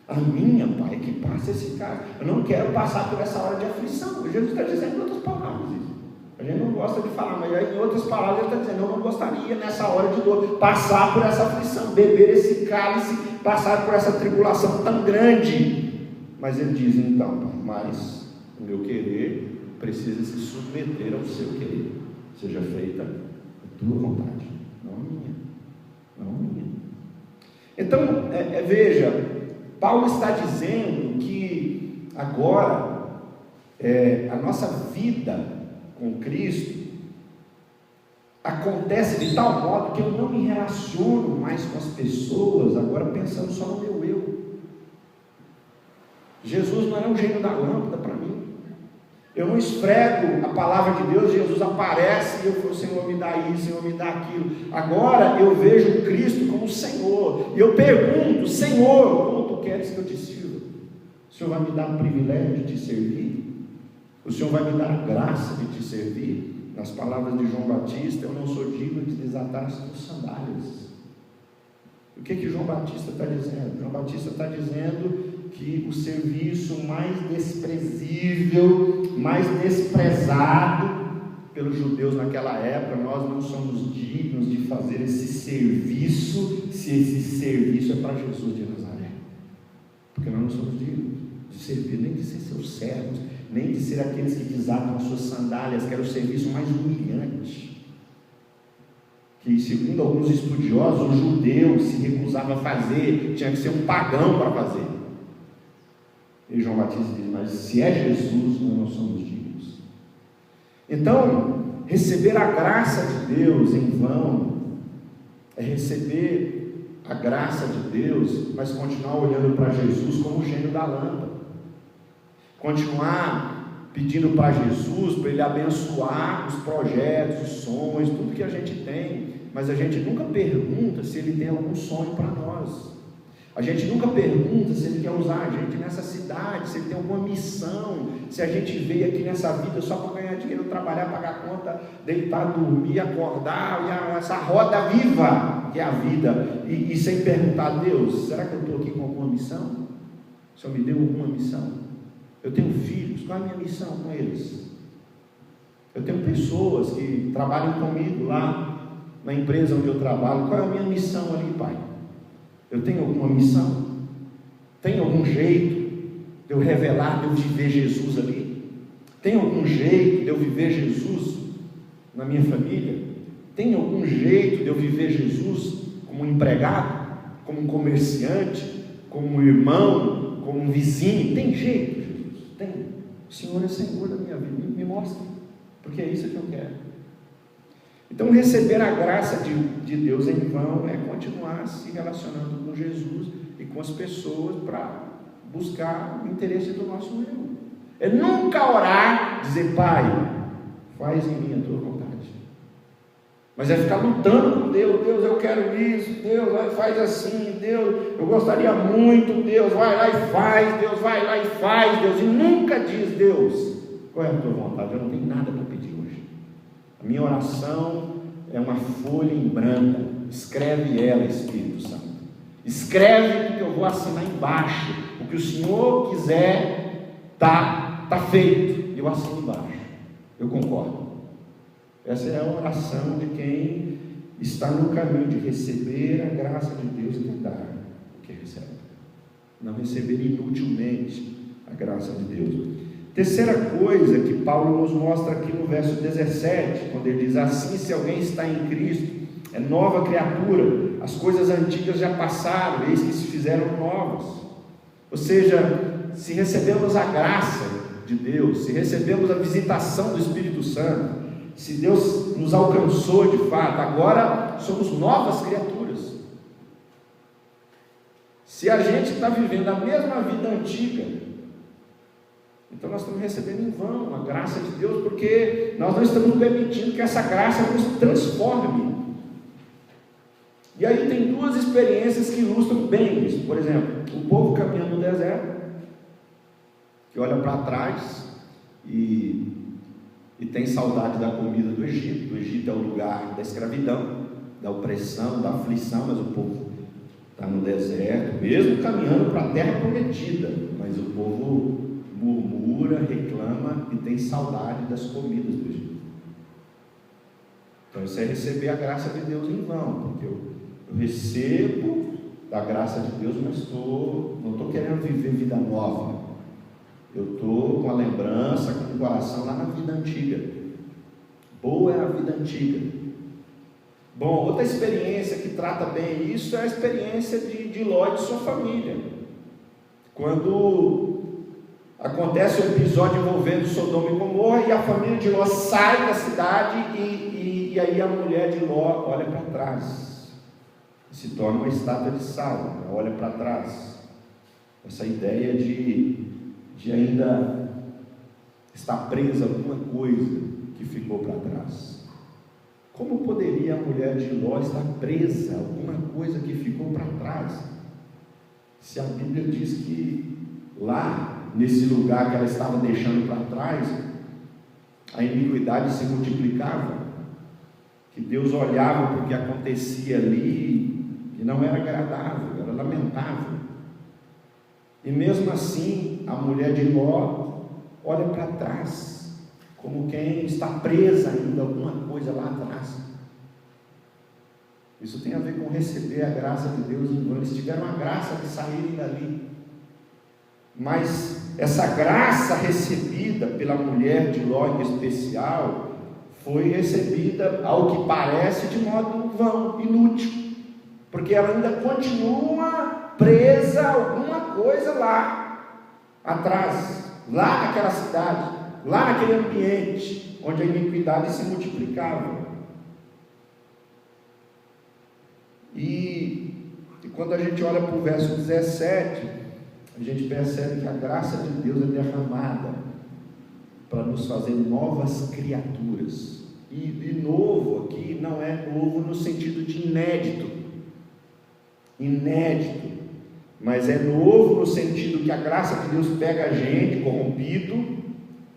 A minha, Pai, é que passa esse cálice. Eu não quero passar por essa hora de aflição. Jesus está dizendo em outras palavras isso. A gente não gosta de falar, mas em outras palavras ele está dizendo, eu não gostaria nessa hora de dor, passar por essa aflição, beber esse cálice, passar por essa tribulação tão grande. Mas ele diz então, Pai, mas o meu querer precisa se submeter ao seu querer, seja feita a tua vontade, não a minha, não a minha. Então, veja, Paulo está dizendo que agora a nossa vida com Cristo acontece de tal modo que eu não me relaciono mais com as pessoas agora pensando só no meu eu. Jesus não é um gênio da lâmpada para mim. Eu não esfrego a palavra de Deus, Jesus aparece e eu falo, Senhor, me dá isso, Senhor, me dá aquilo. Agora eu vejo Cristo como Senhor, e eu pergunto, Senhor, como tu queres que eu te sirva? O Senhor vai me dar o privilégio de te servir? O Senhor vai me dar a graça de te servir? Nas palavras de João Batista, eu não sou digno de desatar as tuas sandálias. O que João Batista está dizendo? João Batista está dizendo que o serviço mais desprezível, mais desprezado pelos judeus naquela época, nós não somos dignos de fazer esse serviço, se esse serviço é para Jesus de Nazaré, porque nós não somos dignos de servir, nem de ser seus servos, nem de ser aqueles que desatam as suas sandálias, que era o serviço mais humilhante, que segundo alguns estudiosos, o judeu se recusava a fazer, tinha que ser um pagão para fazer. E João Batista diz, mas se é Jesus, nós não somos dignos. Então, receber a graça de Deus em vão, é receber a graça de Deus, mas continuar olhando para Jesus como o gênio da lâmpada, continuar pedindo para Jesus, para Ele abençoar os projetos, os sonhos, tudo que a gente tem, mas a gente nunca pergunta se Ele tem algum sonho para nós. A gente nunca pergunta se Ele quer usar a gente nessa cidade, se Ele tem alguma missão, se a gente veio aqui nessa vida só para ganhar dinheiro, trabalhar, pagar conta, deitar, dormir, acordar, e essa roda viva que é a vida, e sem perguntar, Deus, será que eu estou aqui com alguma missão? O Senhor me deu alguma missão? Eu tenho filhos, qual é a minha missão com eles? Eu tenho pessoas que trabalham comigo lá na empresa onde eu trabalho, qual é a minha missão ali, Pai? Eu tenho alguma missão? Tem algum jeito de eu revelar, de eu viver Jesus ali? Tem algum jeito de eu viver Jesus na minha família? Tem algum jeito de eu viver Jesus como um empregado, como um comerciante, como um irmão, como um vizinho? Tem jeito, Jesus? Tem. O Senhor é Senhor da minha vida, me mostra, porque é isso que eu quero. Então, receber a graça de Deus em vão é continuar se relacionando com Jesus e com as pessoas para buscar o interesse do nosso eu. É nunca orar, dizer, Pai, faz em mim a tua vontade. Mas é ficar lutando com Deus, Deus, eu quero isso, Deus, faz assim, Deus, eu gostaria muito, Deus, vai lá e faz, Deus, vai lá e faz, Deus, e nunca diz, Deus, qual é a tua vontade? Eu não tenho nada para pedir hoje. A minha oração é uma folha em branco, escreve ela, Espírito Santo, escreve porque eu vou assinar embaixo, o que o Senhor quiser, está feito, e eu assino embaixo, eu concordo. Essa é a oração de quem está no caminho de receber a graça de Deus e de dar o que recebe. Não receber inutilmente a graça de Deus. Terceira coisa que Paulo nos mostra aqui no verso 17, quando ele diz assim: se alguém está em Cristo, é nova criatura, as coisas antigas já passaram, eis que se fizeram novas. Ou seja, se recebemos a graça de Deus, se recebemos a visitação do Espírito Santo, se Deus nos alcançou de fato, agora somos novas criaturas. Se a gente está vivendo a mesma vida antiga, então nós estamos recebendo em vão a graça de Deus, porque nós não estamos permitindo que essa graça nos transforme. E aí tem duas experiências que ilustram bem isso. Por exemplo, o povo caminhando no deserto, que olha para trás e tem saudade da comida do Egito. O Egito é o lugar da escravidão, da opressão, da aflição, mas o povo está no deserto, mesmo caminhando para a terra prometida, mas o povo murmura, reclama e tem saudade das comidas do Egito. Então isso é receber a graça de Deus em vão, porque eu recebo da graça de Deus, mas não estou querendo viver vida nova. Eu estou com a lembrança, com o coração lá na vida antiga. Boa é a vida antiga. Bom, outra experiência que trata bem isso é a experiência de Ló e de sua família. Quando acontece um episódio envolvendo Sodoma e Gomorra, e a família de Ló sai da cidade, e aí a mulher de Ló olha para trás, se torna uma estátua de sal, ela olha para trás. Essa ideia de ainda estar presa a alguma coisa que ficou para trás. Como poderia a mulher de Ló estar presa a alguma coisa que ficou para trás, se a Bíblia diz que lá, nesse lugar que ela estava deixando para trás, a iniquidade se multiplicava, que Deus olhava para o que acontecia ali, e não era agradável, era lamentável. E mesmo assim, a mulher de Ló olha para trás, como quem está presa ainda a alguma coisa lá atrás. Isso tem a ver com receber a graça de Deus em vão. Eles tiveram a graça de saírem dali, mas essa graça recebida pela mulher de Ló em especial, foi recebida, ao que parece, de modo vão, inútil, porque ela ainda continua presa a alguma coisa lá atrás, lá naquela cidade, lá naquele ambiente onde a iniquidade se multiplicava. E quando a gente olha para o verso 17, a gente percebe que a graça de Deus é derramada para nos fazer novas criaturas. E novo aqui não é novo no sentido de inédito, mas é novo no sentido que a graça de Deus pega a gente corrompido,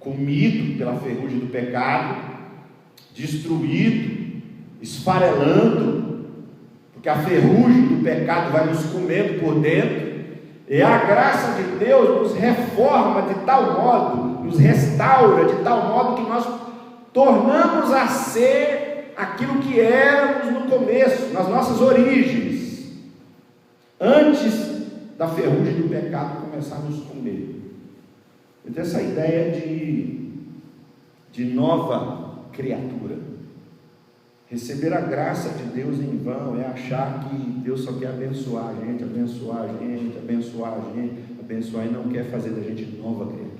comido pela ferrugem do pecado, destruído, esfarelando, porque a ferrugem do pecado vai nos comendo por dentro, e a graça de Deus nos reforma de tal modo, nos restaura de tal modo que nós tornamos a ser aquilo que éramos no começo, nas nossas origens, antes da ferrugem do pecado começar a nos comer. Então essa ideia de nova criatura, receber a graça de Deus em vão, é achar que Deus só quer abençoar a gente, e não quer fazer da gente nova criatura.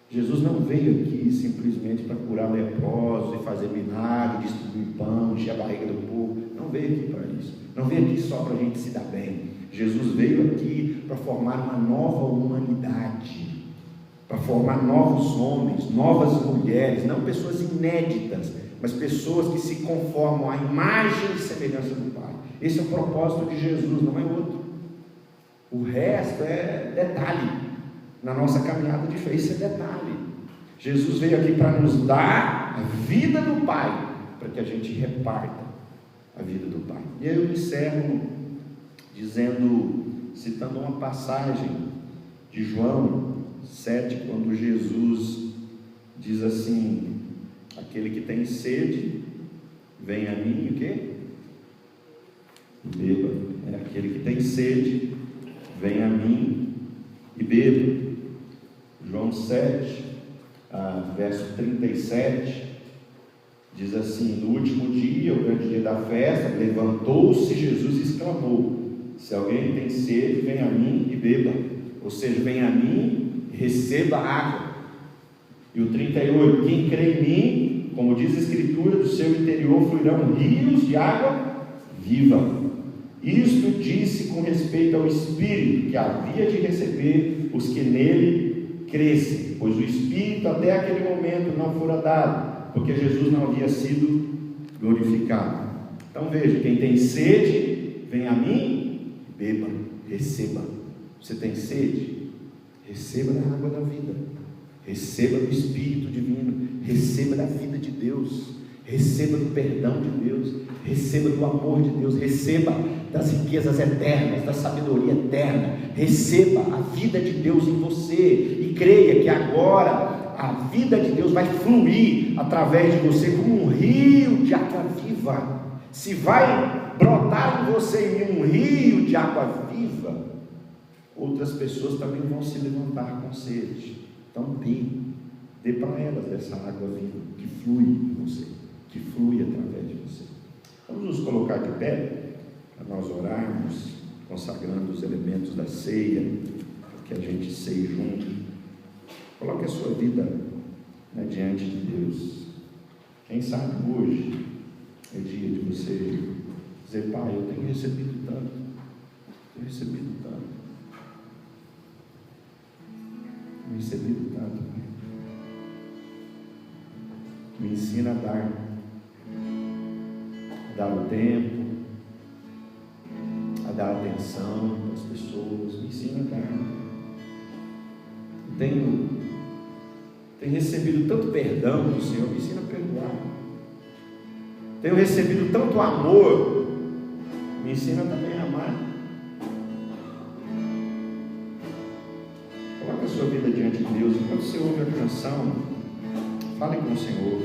Jesus não veio aqui simplesmente para curar leprosos e fazer milagre, distribuir pão, encher a barriga do povo. Não veio aqui para isso. Não veio aqui só para a gente se dar bem. Jesus veio aqui para formar uma nova humanidade, para formar novos homens, novas mulheres, não pessoas inéditas, mas pessoas que se conformam à imagem e semelhança do Pai. Esse é o propósito de Jesus, não é outro. O resto é detalhe. Na nossa caminhada de fé, isso é detalhe. Jesus veio aqui para nos dar a vida do Pai, para que a gente reparta a vida do Pai. E aí eu encerro citando uma passagem de João 7, quando Jesus diz assim: aquele que tem sede, Venha a mim, o quê? E beba. É aquele que tem sede, venha a mim e beba. João 7, verso 37, diz assim: no último dia, o grande dia da festa, levantou-se Jesus e exclamou: se alguém tem sede, venha a mim e beba. Ou seja, venha a mim e receba água. E o 38, quem crê em mim, como diz a Escritura, do seu interior fluirão rios de água viva. Isto disse com respeito ao Espírito que havia de receber os que nele crescem, pois o Espírito até aquele momento não fora dado, porque Jesus não havia sido glorificado. Então veja, quem tem sede, vem a mim, beba, receba. Você tem sede? Receba da água da vida, receba do Espírito divino, receba da vida de Deus, receba do perdão de Deus, receba do amor de Deus, receba das riquezas eternas, da sabedoria eterna, receba a vida de Deus em você e creia que agora a vida de Deus vai fluir através de você como um rio de água viva. Se vai brotar em você um rio de água viva, outras pessoas também vão se levantar com sede. Então dê para elas dessa água viva que flui em você, que flui através de você. Vamos nos colocar de pé para nós orarmos, consagrando os elementos da ceia, para que a gente ceie junto. Coloque a sua vida, né, diante de Deus. Quem sabe hoje é dia de você dizer: pai, eu tenho recebido tanto, tenho recebido tanto, tenho recebido tanto, pai. Me ensina a dar o tempo, a dar atenção para as pessoas, me ensina a dar. Tenho recebido tanto perdão do Senhor, me ensina a perdoar. Tenho recebido tanto amor, me ensina também a amar. Coloque a sua vida diante de Deus. Enquanto você ouve a canção, fale com o Senhor.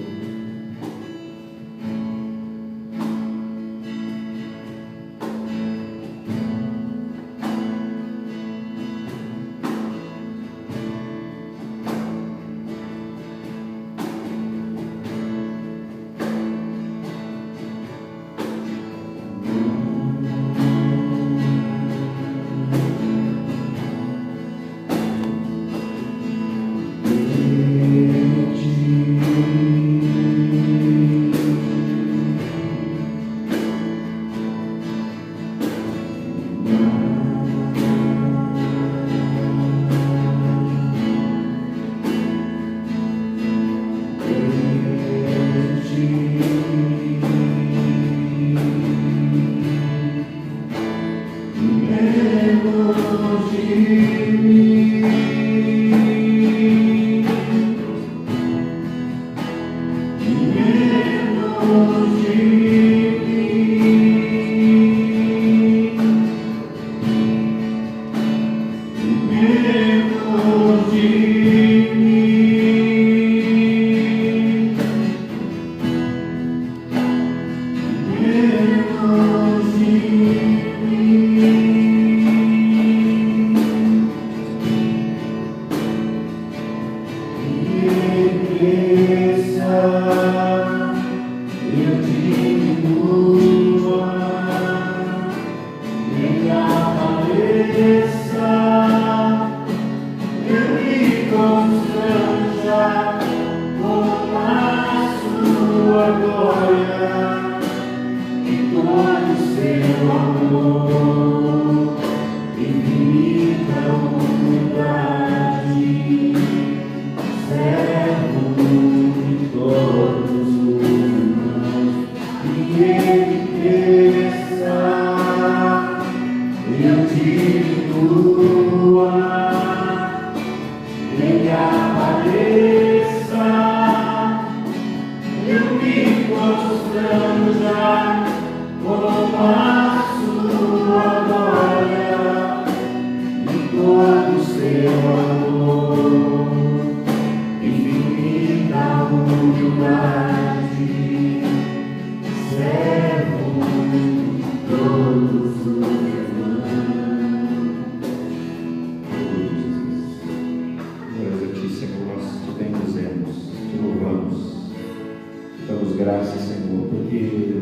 Damos graças, Senhor, porque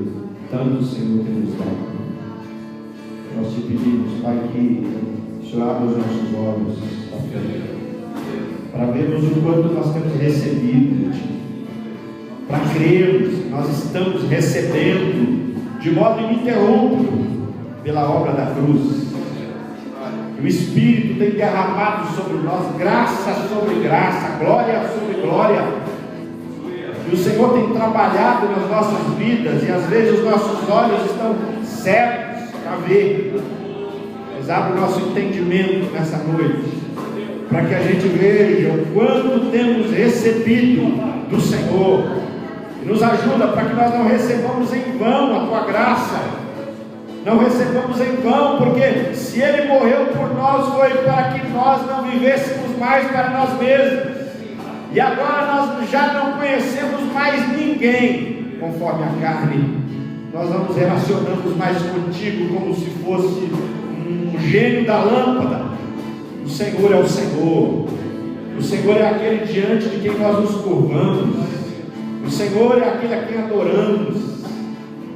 tanto o Senhor tem nos dado. Nós te pedimos, Pai, que o Senhor abra os nossos olhos para vermos o quanto nós temos recebido de Ti, para crermos que nós estamos recebendo de modo ininterrupto pela obra da cruz. O Espírito tem derramado sobre nós graça sobre graça, glória sobre glória. E o Senhor tem trabalhado nas nossas vidas, e às vezes os nossos olhos estão cegos para ver. Mas abre o nosso entendimento nessa noite, para que a gente veja o quanto temos recebido do Senhor. E nos ajuda para que nós não recebamos em vão a Tua graça. Não recebamos em vão, porque se Ele morreu por nós, foi para que nós não vivêssemos mais para nós mesmos. E agora nós já não conhecemos mais ninguém conforme a carne. Nós não nos relacionamos mais contigo como se fosse um gênio da lâmpada. O Senhor é o Senhor. O Senhor é aquele diante de quem nós nos curvamos. O Senhor é aquele a quem adoramos.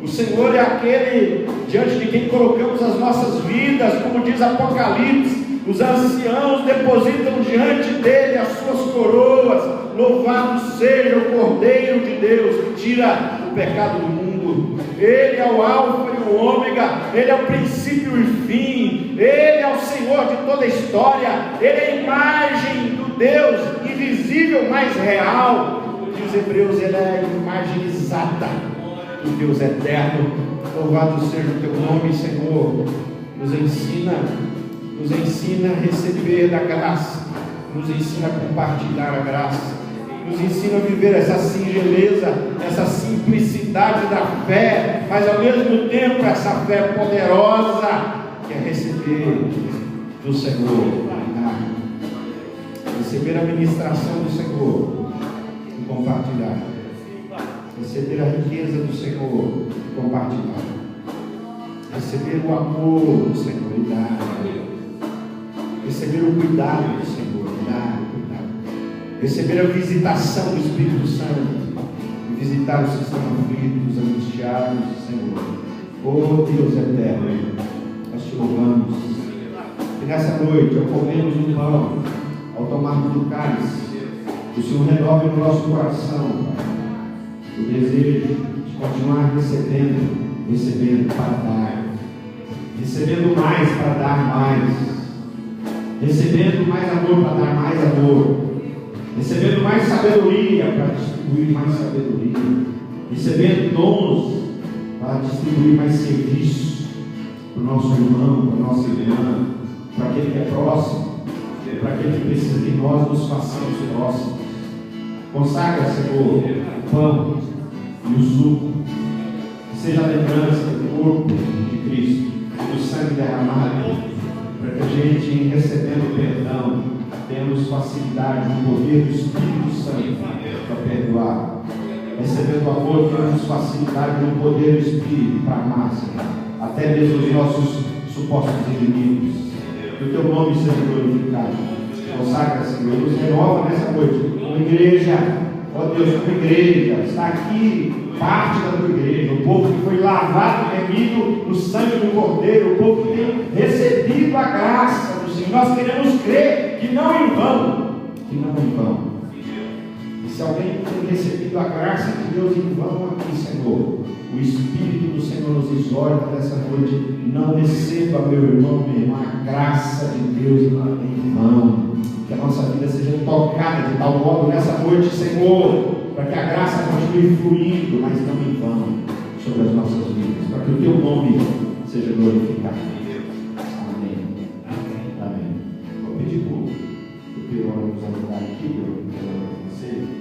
O Senhor é aquele diante de quem colocamos as nossas vidas, como diz Apocalipse. Os anciãos depositam diante dele as suas coroas. Louvado seja o Cordeiro de Deus, que tira o pecado do mundo. Ele é o Alfa e o Ômega. Ele é o princípio e fim. Ele é o Senhor de toda a história. Ele é a imagem do Deus invisível, mas real. Diz Hebreus, ele é a imagem exata do Deus eterno. Louvado seja o teu nome, Senhor. Nos ensina a receber da graça, nos ensina a compartilhar a graça, nos ensina a viver essa singeleza, essa simplicidade da fé, mas ao mesmo tempo essa fé poderosa que é receber do Senhor, receber a ministração do Senhor e compartilhar, receber a riqueza do Senhor e compartilhar, receber o amor do Senhor e dar, receber o cuidado do Senhor e dar, receber a visitação do Espírito Santo e visitar os que estão aflitos, angustiados, Senhor. Oh Deus eterno, nós te louvamos. E nessa noite, ao comermos o pão, ao tomarmos o cálice, o Senhor renove no nosso coração, Pai, o desejo de continuar recebendo para dar, recebendo mais para dar mais, recebendo mais amor para dar mais amor, recebendo mais sabedoria para distribuir mais sabedoria, recebendo dons para distribuir mais serviço para o nosso irmão, para a nossa irmã, para aquele que é próximo, para aquele que precisa que nós nos façamos próximos. Consagra, Senhor, o pão e o suco, que seja a lembrança do corpo de Cristo, do sangue derramado, para que a gente, recebendo perdão, temos facilidade no poder do Espírito Santo para perdoar. Recebendo amor, temos facilidade no poder do Espírito para amar, Senhor, até mesmo os nossos supostos inimigos. Que o teu nome seja glorificado. Consagra, Senhor, nos renova nessa noite, como igreja, ó Deus, como igreja, está aqui parte da tua igreja, o povo que foi lavado e remido no sangue do Cordeiro, o povo que tem recebido a graça do Senhor. Nós queremos crer que não em vão, E se alguém tem recebido a graça de Deus em vão aqui, Senhor, o Espírito do Senhor nos exorta nessa noite: não receba, meu irmão, minha irmã, a graça de Deus em vão. Que a nossa vida seja tocada de tal modo nessa noite, Senhor, para que a graça continue fluindo, mas não em vão, sobre as nossas vidas, para que o teu nome seja glorificado. Amém. Amém. Vou pedir para o Pedro nos ajudar aqui, para você.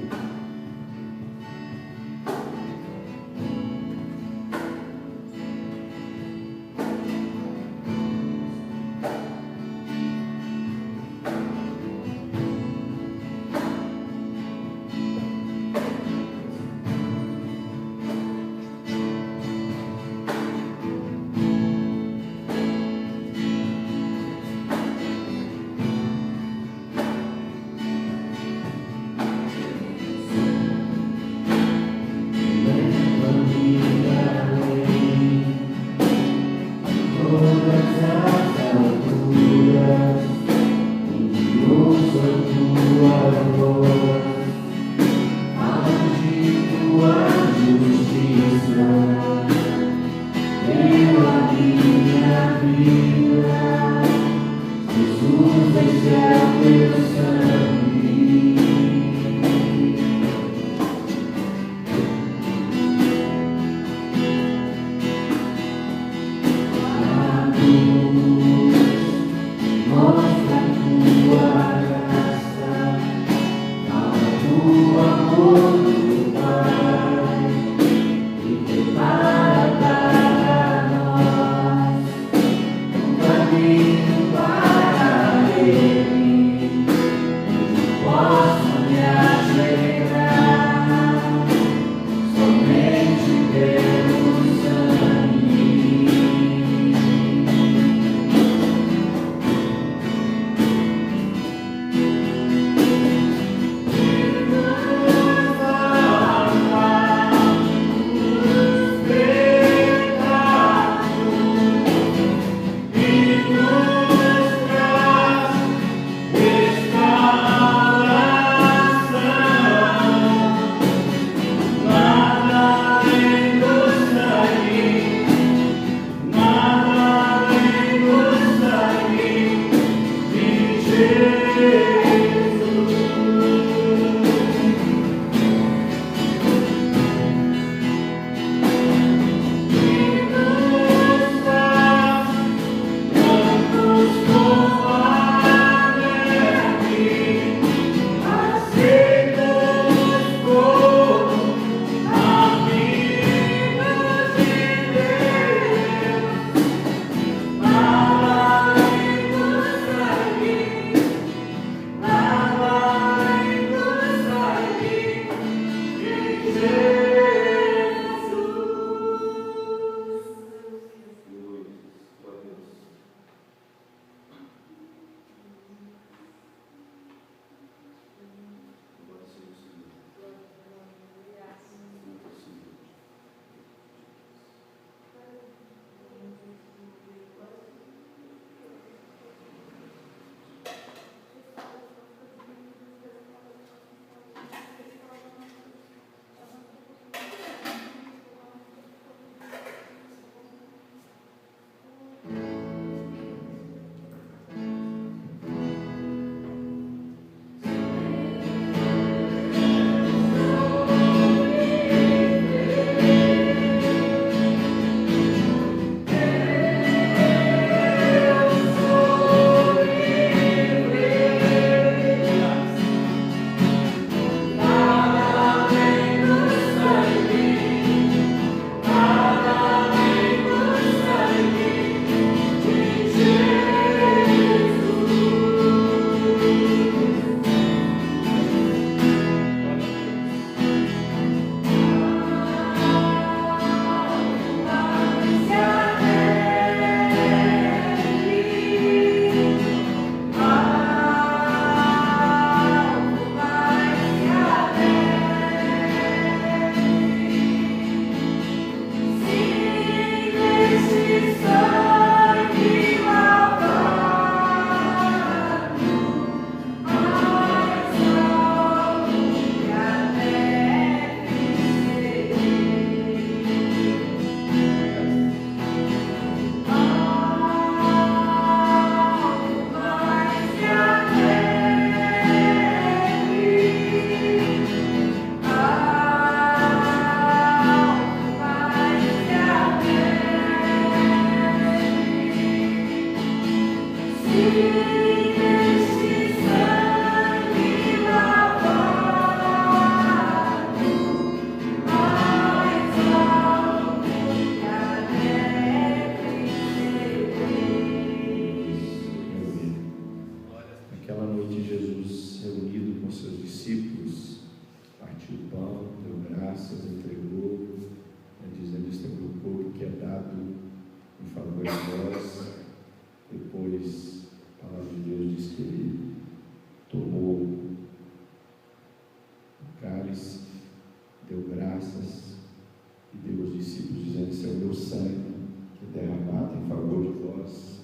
nós.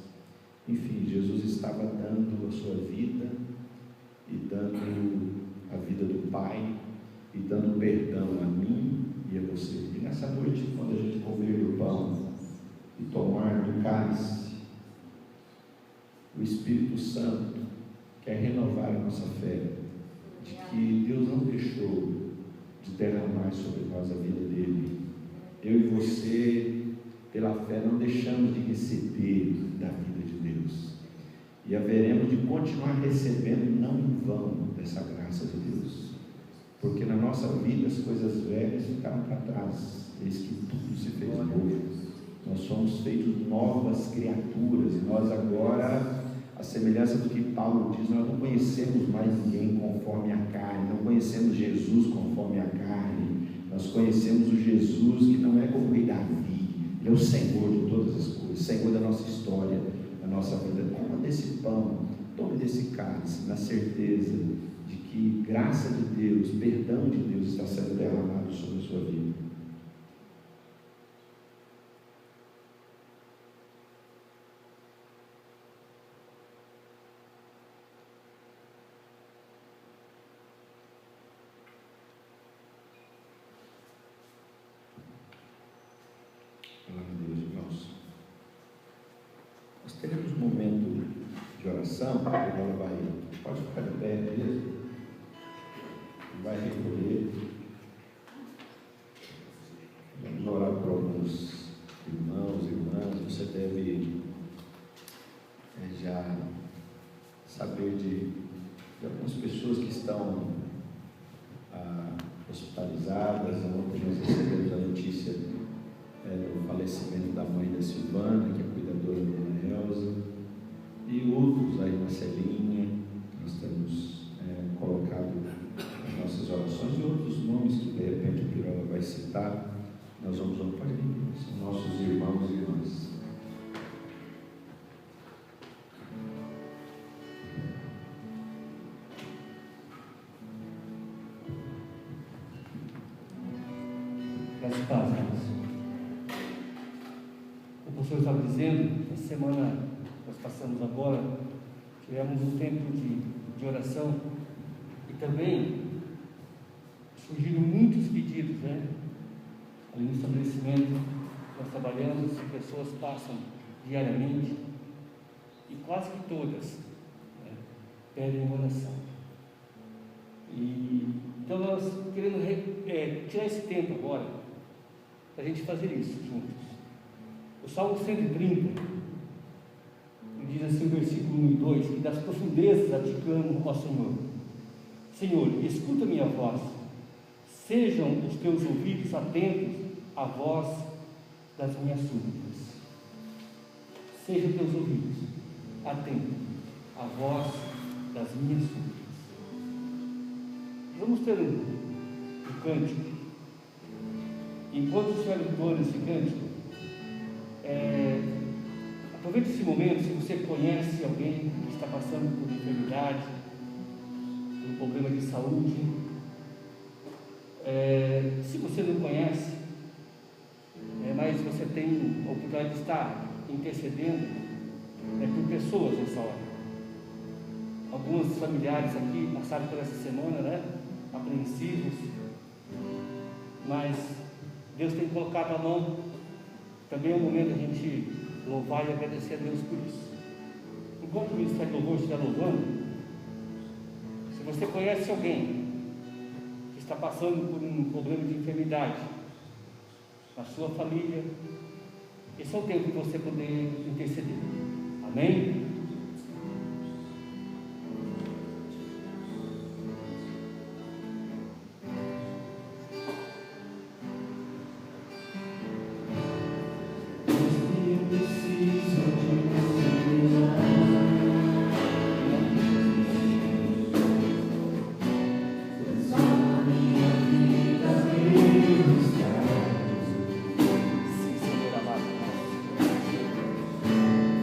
Enfim, Jesus estava dando a sua vida e dando a vida do Pai e dando perdão a mim e a você. E nessa noite, quando a gente comer do pão e tomar do cálice, o Espírito Santo quer renovar a nossa fé de que Deus não deixou de derramar sobre nós a vida dele. Eu e você, pela fé, não deixamos de receber da vida de Deus e haveremos de continuar recebendo, não em vão, dessa graça de Deus, porque na nossa vida as coisas velhas ficaram para trás, eis que tudo se fez novo. Nós somos feitos novas criaturas e nós agora, a semelhança do que Paulo diz, nós não conhecemos mais ninguém conforme a carne, não conhecemos Jesus conforme a carne, nós conhecemos o Jesus que não é como o rei Davi, ele é o Senhor de todas as coisas, Senhor da nossa história, da nossa vida. Coma desse pão, tome desse cálice, na certeza de que graça de Deus, perdão de Deus está sendo derramado sobre a sua vida. Teremos um momento de oração, ela pode ficar de pé mesmo, vai recolher. Vamos orar por alguns irmãos e irmãs. Você deve já saber de algumas pessoas que estão hospitalizadas. Ontem nós recebemos a notícia do falecimento da mãe da Silvana, que é cuidadora da Elza, e outros aí, Marcelinha, nós temos colocado as nossas orações, e outros nomes que de repente o Pirola vai citar. Nós vamos orar, são nossos irmãos e irmãs. Graças a Deus. O professor estava dizendo, essa semana nós passamos agora, tivemos um tempo de oração e também surgiram muitos pedidos, ali no estabelecimento nós trabalhamos, pessoas passam diariamente e quase que todas pedem oração. Então nós queremos tirar esse tempo agora para a gente fazer isso juntos. O Salmo 130 diz assim, versículo 1 e 2: e das profundezas a ti clamo, ó Senhor. Senhor, escuta minha voz, sejam os teus ouvidos atentos à voz das minhas súplicas. Sejam teus ouvidos atentos à voz das minhas súplicas. Vamos ter um cântico. Enquanto o senhor entoa esse cântico, aproveite esse momento. Se você conhece alguém que está passando por enfermidade, por um problema de saúde, se você não conhece, mas você tem a oportunidade de estar intercedendo por pessoas nessa hora. Alguns familiares aqui passaram por essa semana, apreensivos, mas Deus tem colocado a mão. Também é o momento da gente louvar e agradecer a Deus por isso. Enquanto o Ministério do Louvor estiver louvando, se você conhece alguém que está passando por um problema de enfermidade na sua família, esse é o tempo de você poder interceder. Amém?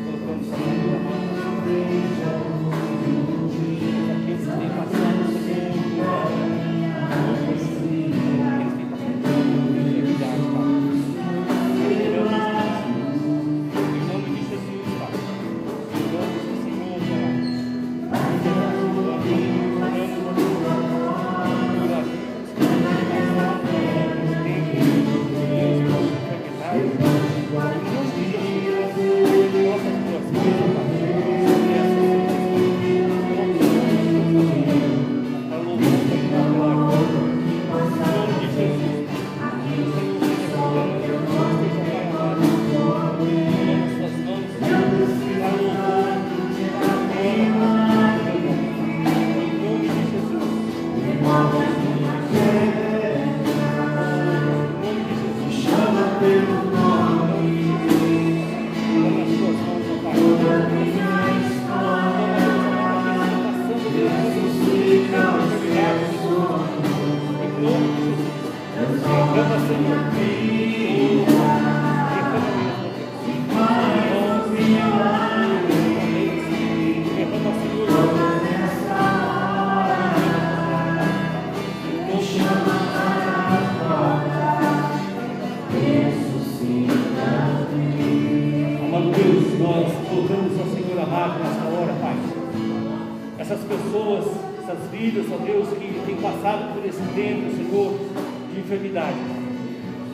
Colocamos a mão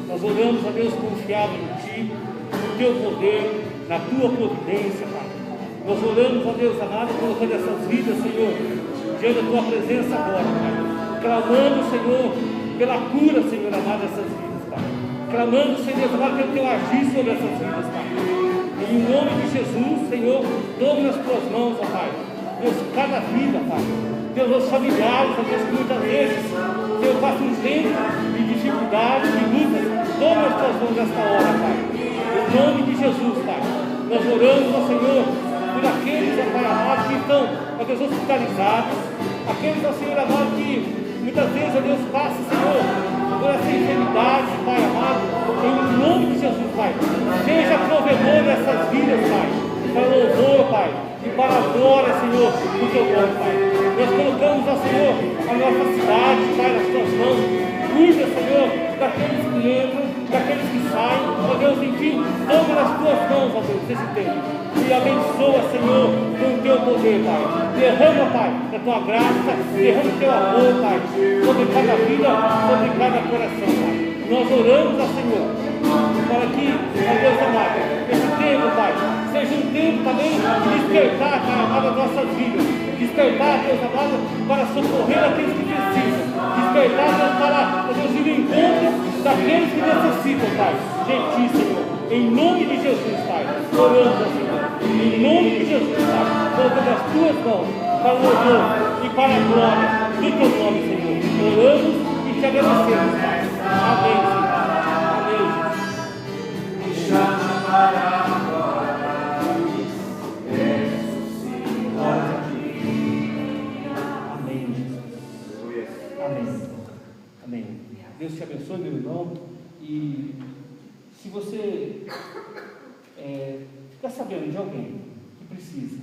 Nós oramos, ó Deus, confiado em Ti, no Teu poder, na Tua providência, Pai. Nós oramos, ó Deus amado, colocando essas vidas, Senhor, diante da Tua presença agora, Pai. Clamando, Senhor, pela cura, Senhor amado, dessas vidas, Pai. Clamando, Senhor amado, pelo Teu agir sobre essas vidas, Pai. E em nome de Jesus, Senhor, tome nas Tuas mãos, ó Pai. Deus, cada vida, Pai. Deus, os familiares, ó Deus, que muitas vezes, Senhor, passa um tempo de dificuldades, de lutas. Toma as Tuas mãos nesta hora, Pai. Em nome de Jesus, Pai. Nós oramos, ó Senhor, por aqueles, ó Pai amado, que estão, ó Deus, hospitalizados. Aqueles, ó Senhor amado, que muitas vezes, ó Deus, passa, Senhor, por essa enfermidade, Pai amado. Em nome de Jesus, Pai. Seja provedor dessas vidas, Pai. Para louvor, Pai. E para a glória, Senhor, do Teu nome, Pai. Nós colocamos, ó Senhor, a nossa cidade, Pai, nas Tuas mãos. Cuida, Senhor, daqueles que entram, daqueles que saem, ó Deus, enfim, toma nas Tuas mãos, ó Deus, esse tempo. E abençoa, Senhor, com o Teu poder, Pai. Derrama, Pai, da Tua graça, derrama o Teu amor, Pai, sobre cada vida, sobre cada coração, Pai. Nós oramos, ó Senhor, para que, ó Deus amado, esse tempo, Pai, seja um tempo também de despertar, Pai amado, as nossas vidas. Despertar, Deus amado, para socorrer aqueles que precisam. Despertar, Deus, para, Deus, ir ao encontro daqueles que necessitam, Pai. De Ti, Senhor. Em nome de Jesus, Pai. Oramos, Senhor. Em nome de Jesus, Pai. Colocando as Tuas mãos para o louvor e para a glória do Teu nome, Senhor. Oramos e Te agradecemos, Pai. Amém, Senhor. Amém, Jesus. Me chama para a glória. Ressuscita. Amém. Deus te abençoe, meu irmão. E se você ficar sabendo de alguém que precisa,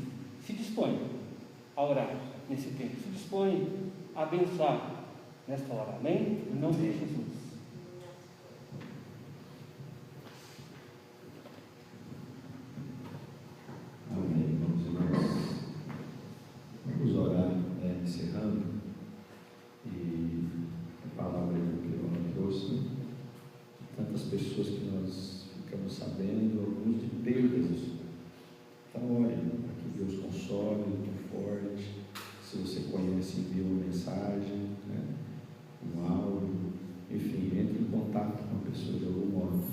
se dispõe a orar nesse tempo. Se dispõe a abençoar nesta hora. Amém? Em nome de Jesus. Amém. Vamos orar, encerrando. E a palavra que o Leon trouxe, tantas pessoas que nós ficamos sabendo, alguns de perdas. Então, olha, para que Deus console, conforte. Se você conhece, envia uma mensagem, um áudio, enfim, entre em contato com a pessoa de algum modo.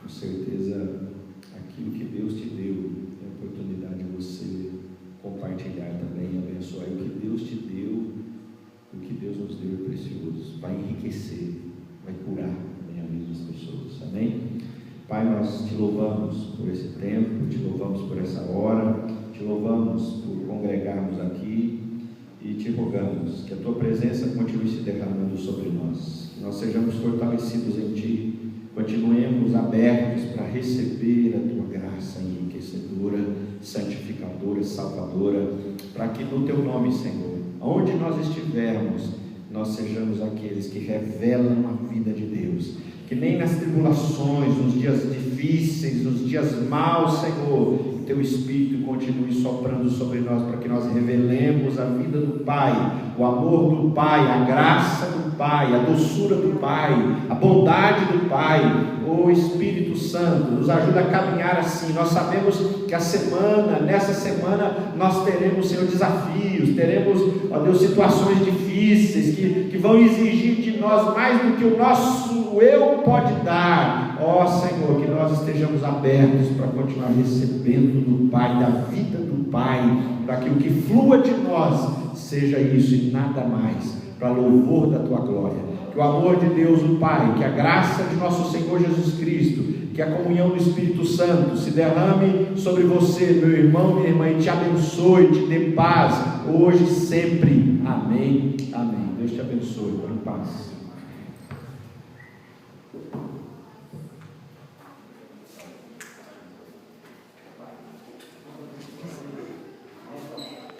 Com certeza, aquilo que Deus te deu, é a oportunidade de você compartilhar também e abençoar. O que Deus te deu, o que Deus nos deu é precioso, vai enriquecer, vai curar também a vida das pessoas, amém? Pai, nós te louvamos por esse tempo, te louvamos por essa hora, te louvamos por congregarmos aqui e te rogamos que a Tua presença continue se derramando sobre nós, que nós sejamos fortalecidos em Ti, continuemos abertos para receber a Tua graça enriquecedora, santificadora, salvadora, para que no Teu nome, Senhor, onde nós estivermos, nós sejamos aqueles que revelam a vida de Deus, que nem nas tribulações, nos dias difíceis, nos dias maus, Senhor, Teu Espírito continue soprando sobre nós, para que nós revelemos a vida do Pai, o amor do Pai, a graça do Pai, a doçura do Pai, a bondade do Pai. O Espírito Santo nos ajuda a caminhar assim. Nós sabemos que nessa semana nós teremos, Senhor, desafios, teremos, ó Deus, situações difíceis que vão exigir de nós mais do que o nosso eu pode dar. Ó Senhor, que nós estejamos abertos para continuar recebendo do Pai, da vida do Pai, para que o que flua de nós seja isso e nada mais, para louvor da Tua glória. que o amor de Deus, o Pai, que a graça de nosso Senhor Jesus Cristo, que a comunhão do Espírito Santo se derrame sobre você, meu irmão, minha irmã, e te abençoe, te dê paz, hoje e sempre. Amém. Amém. Deus te abençoe. Em paz.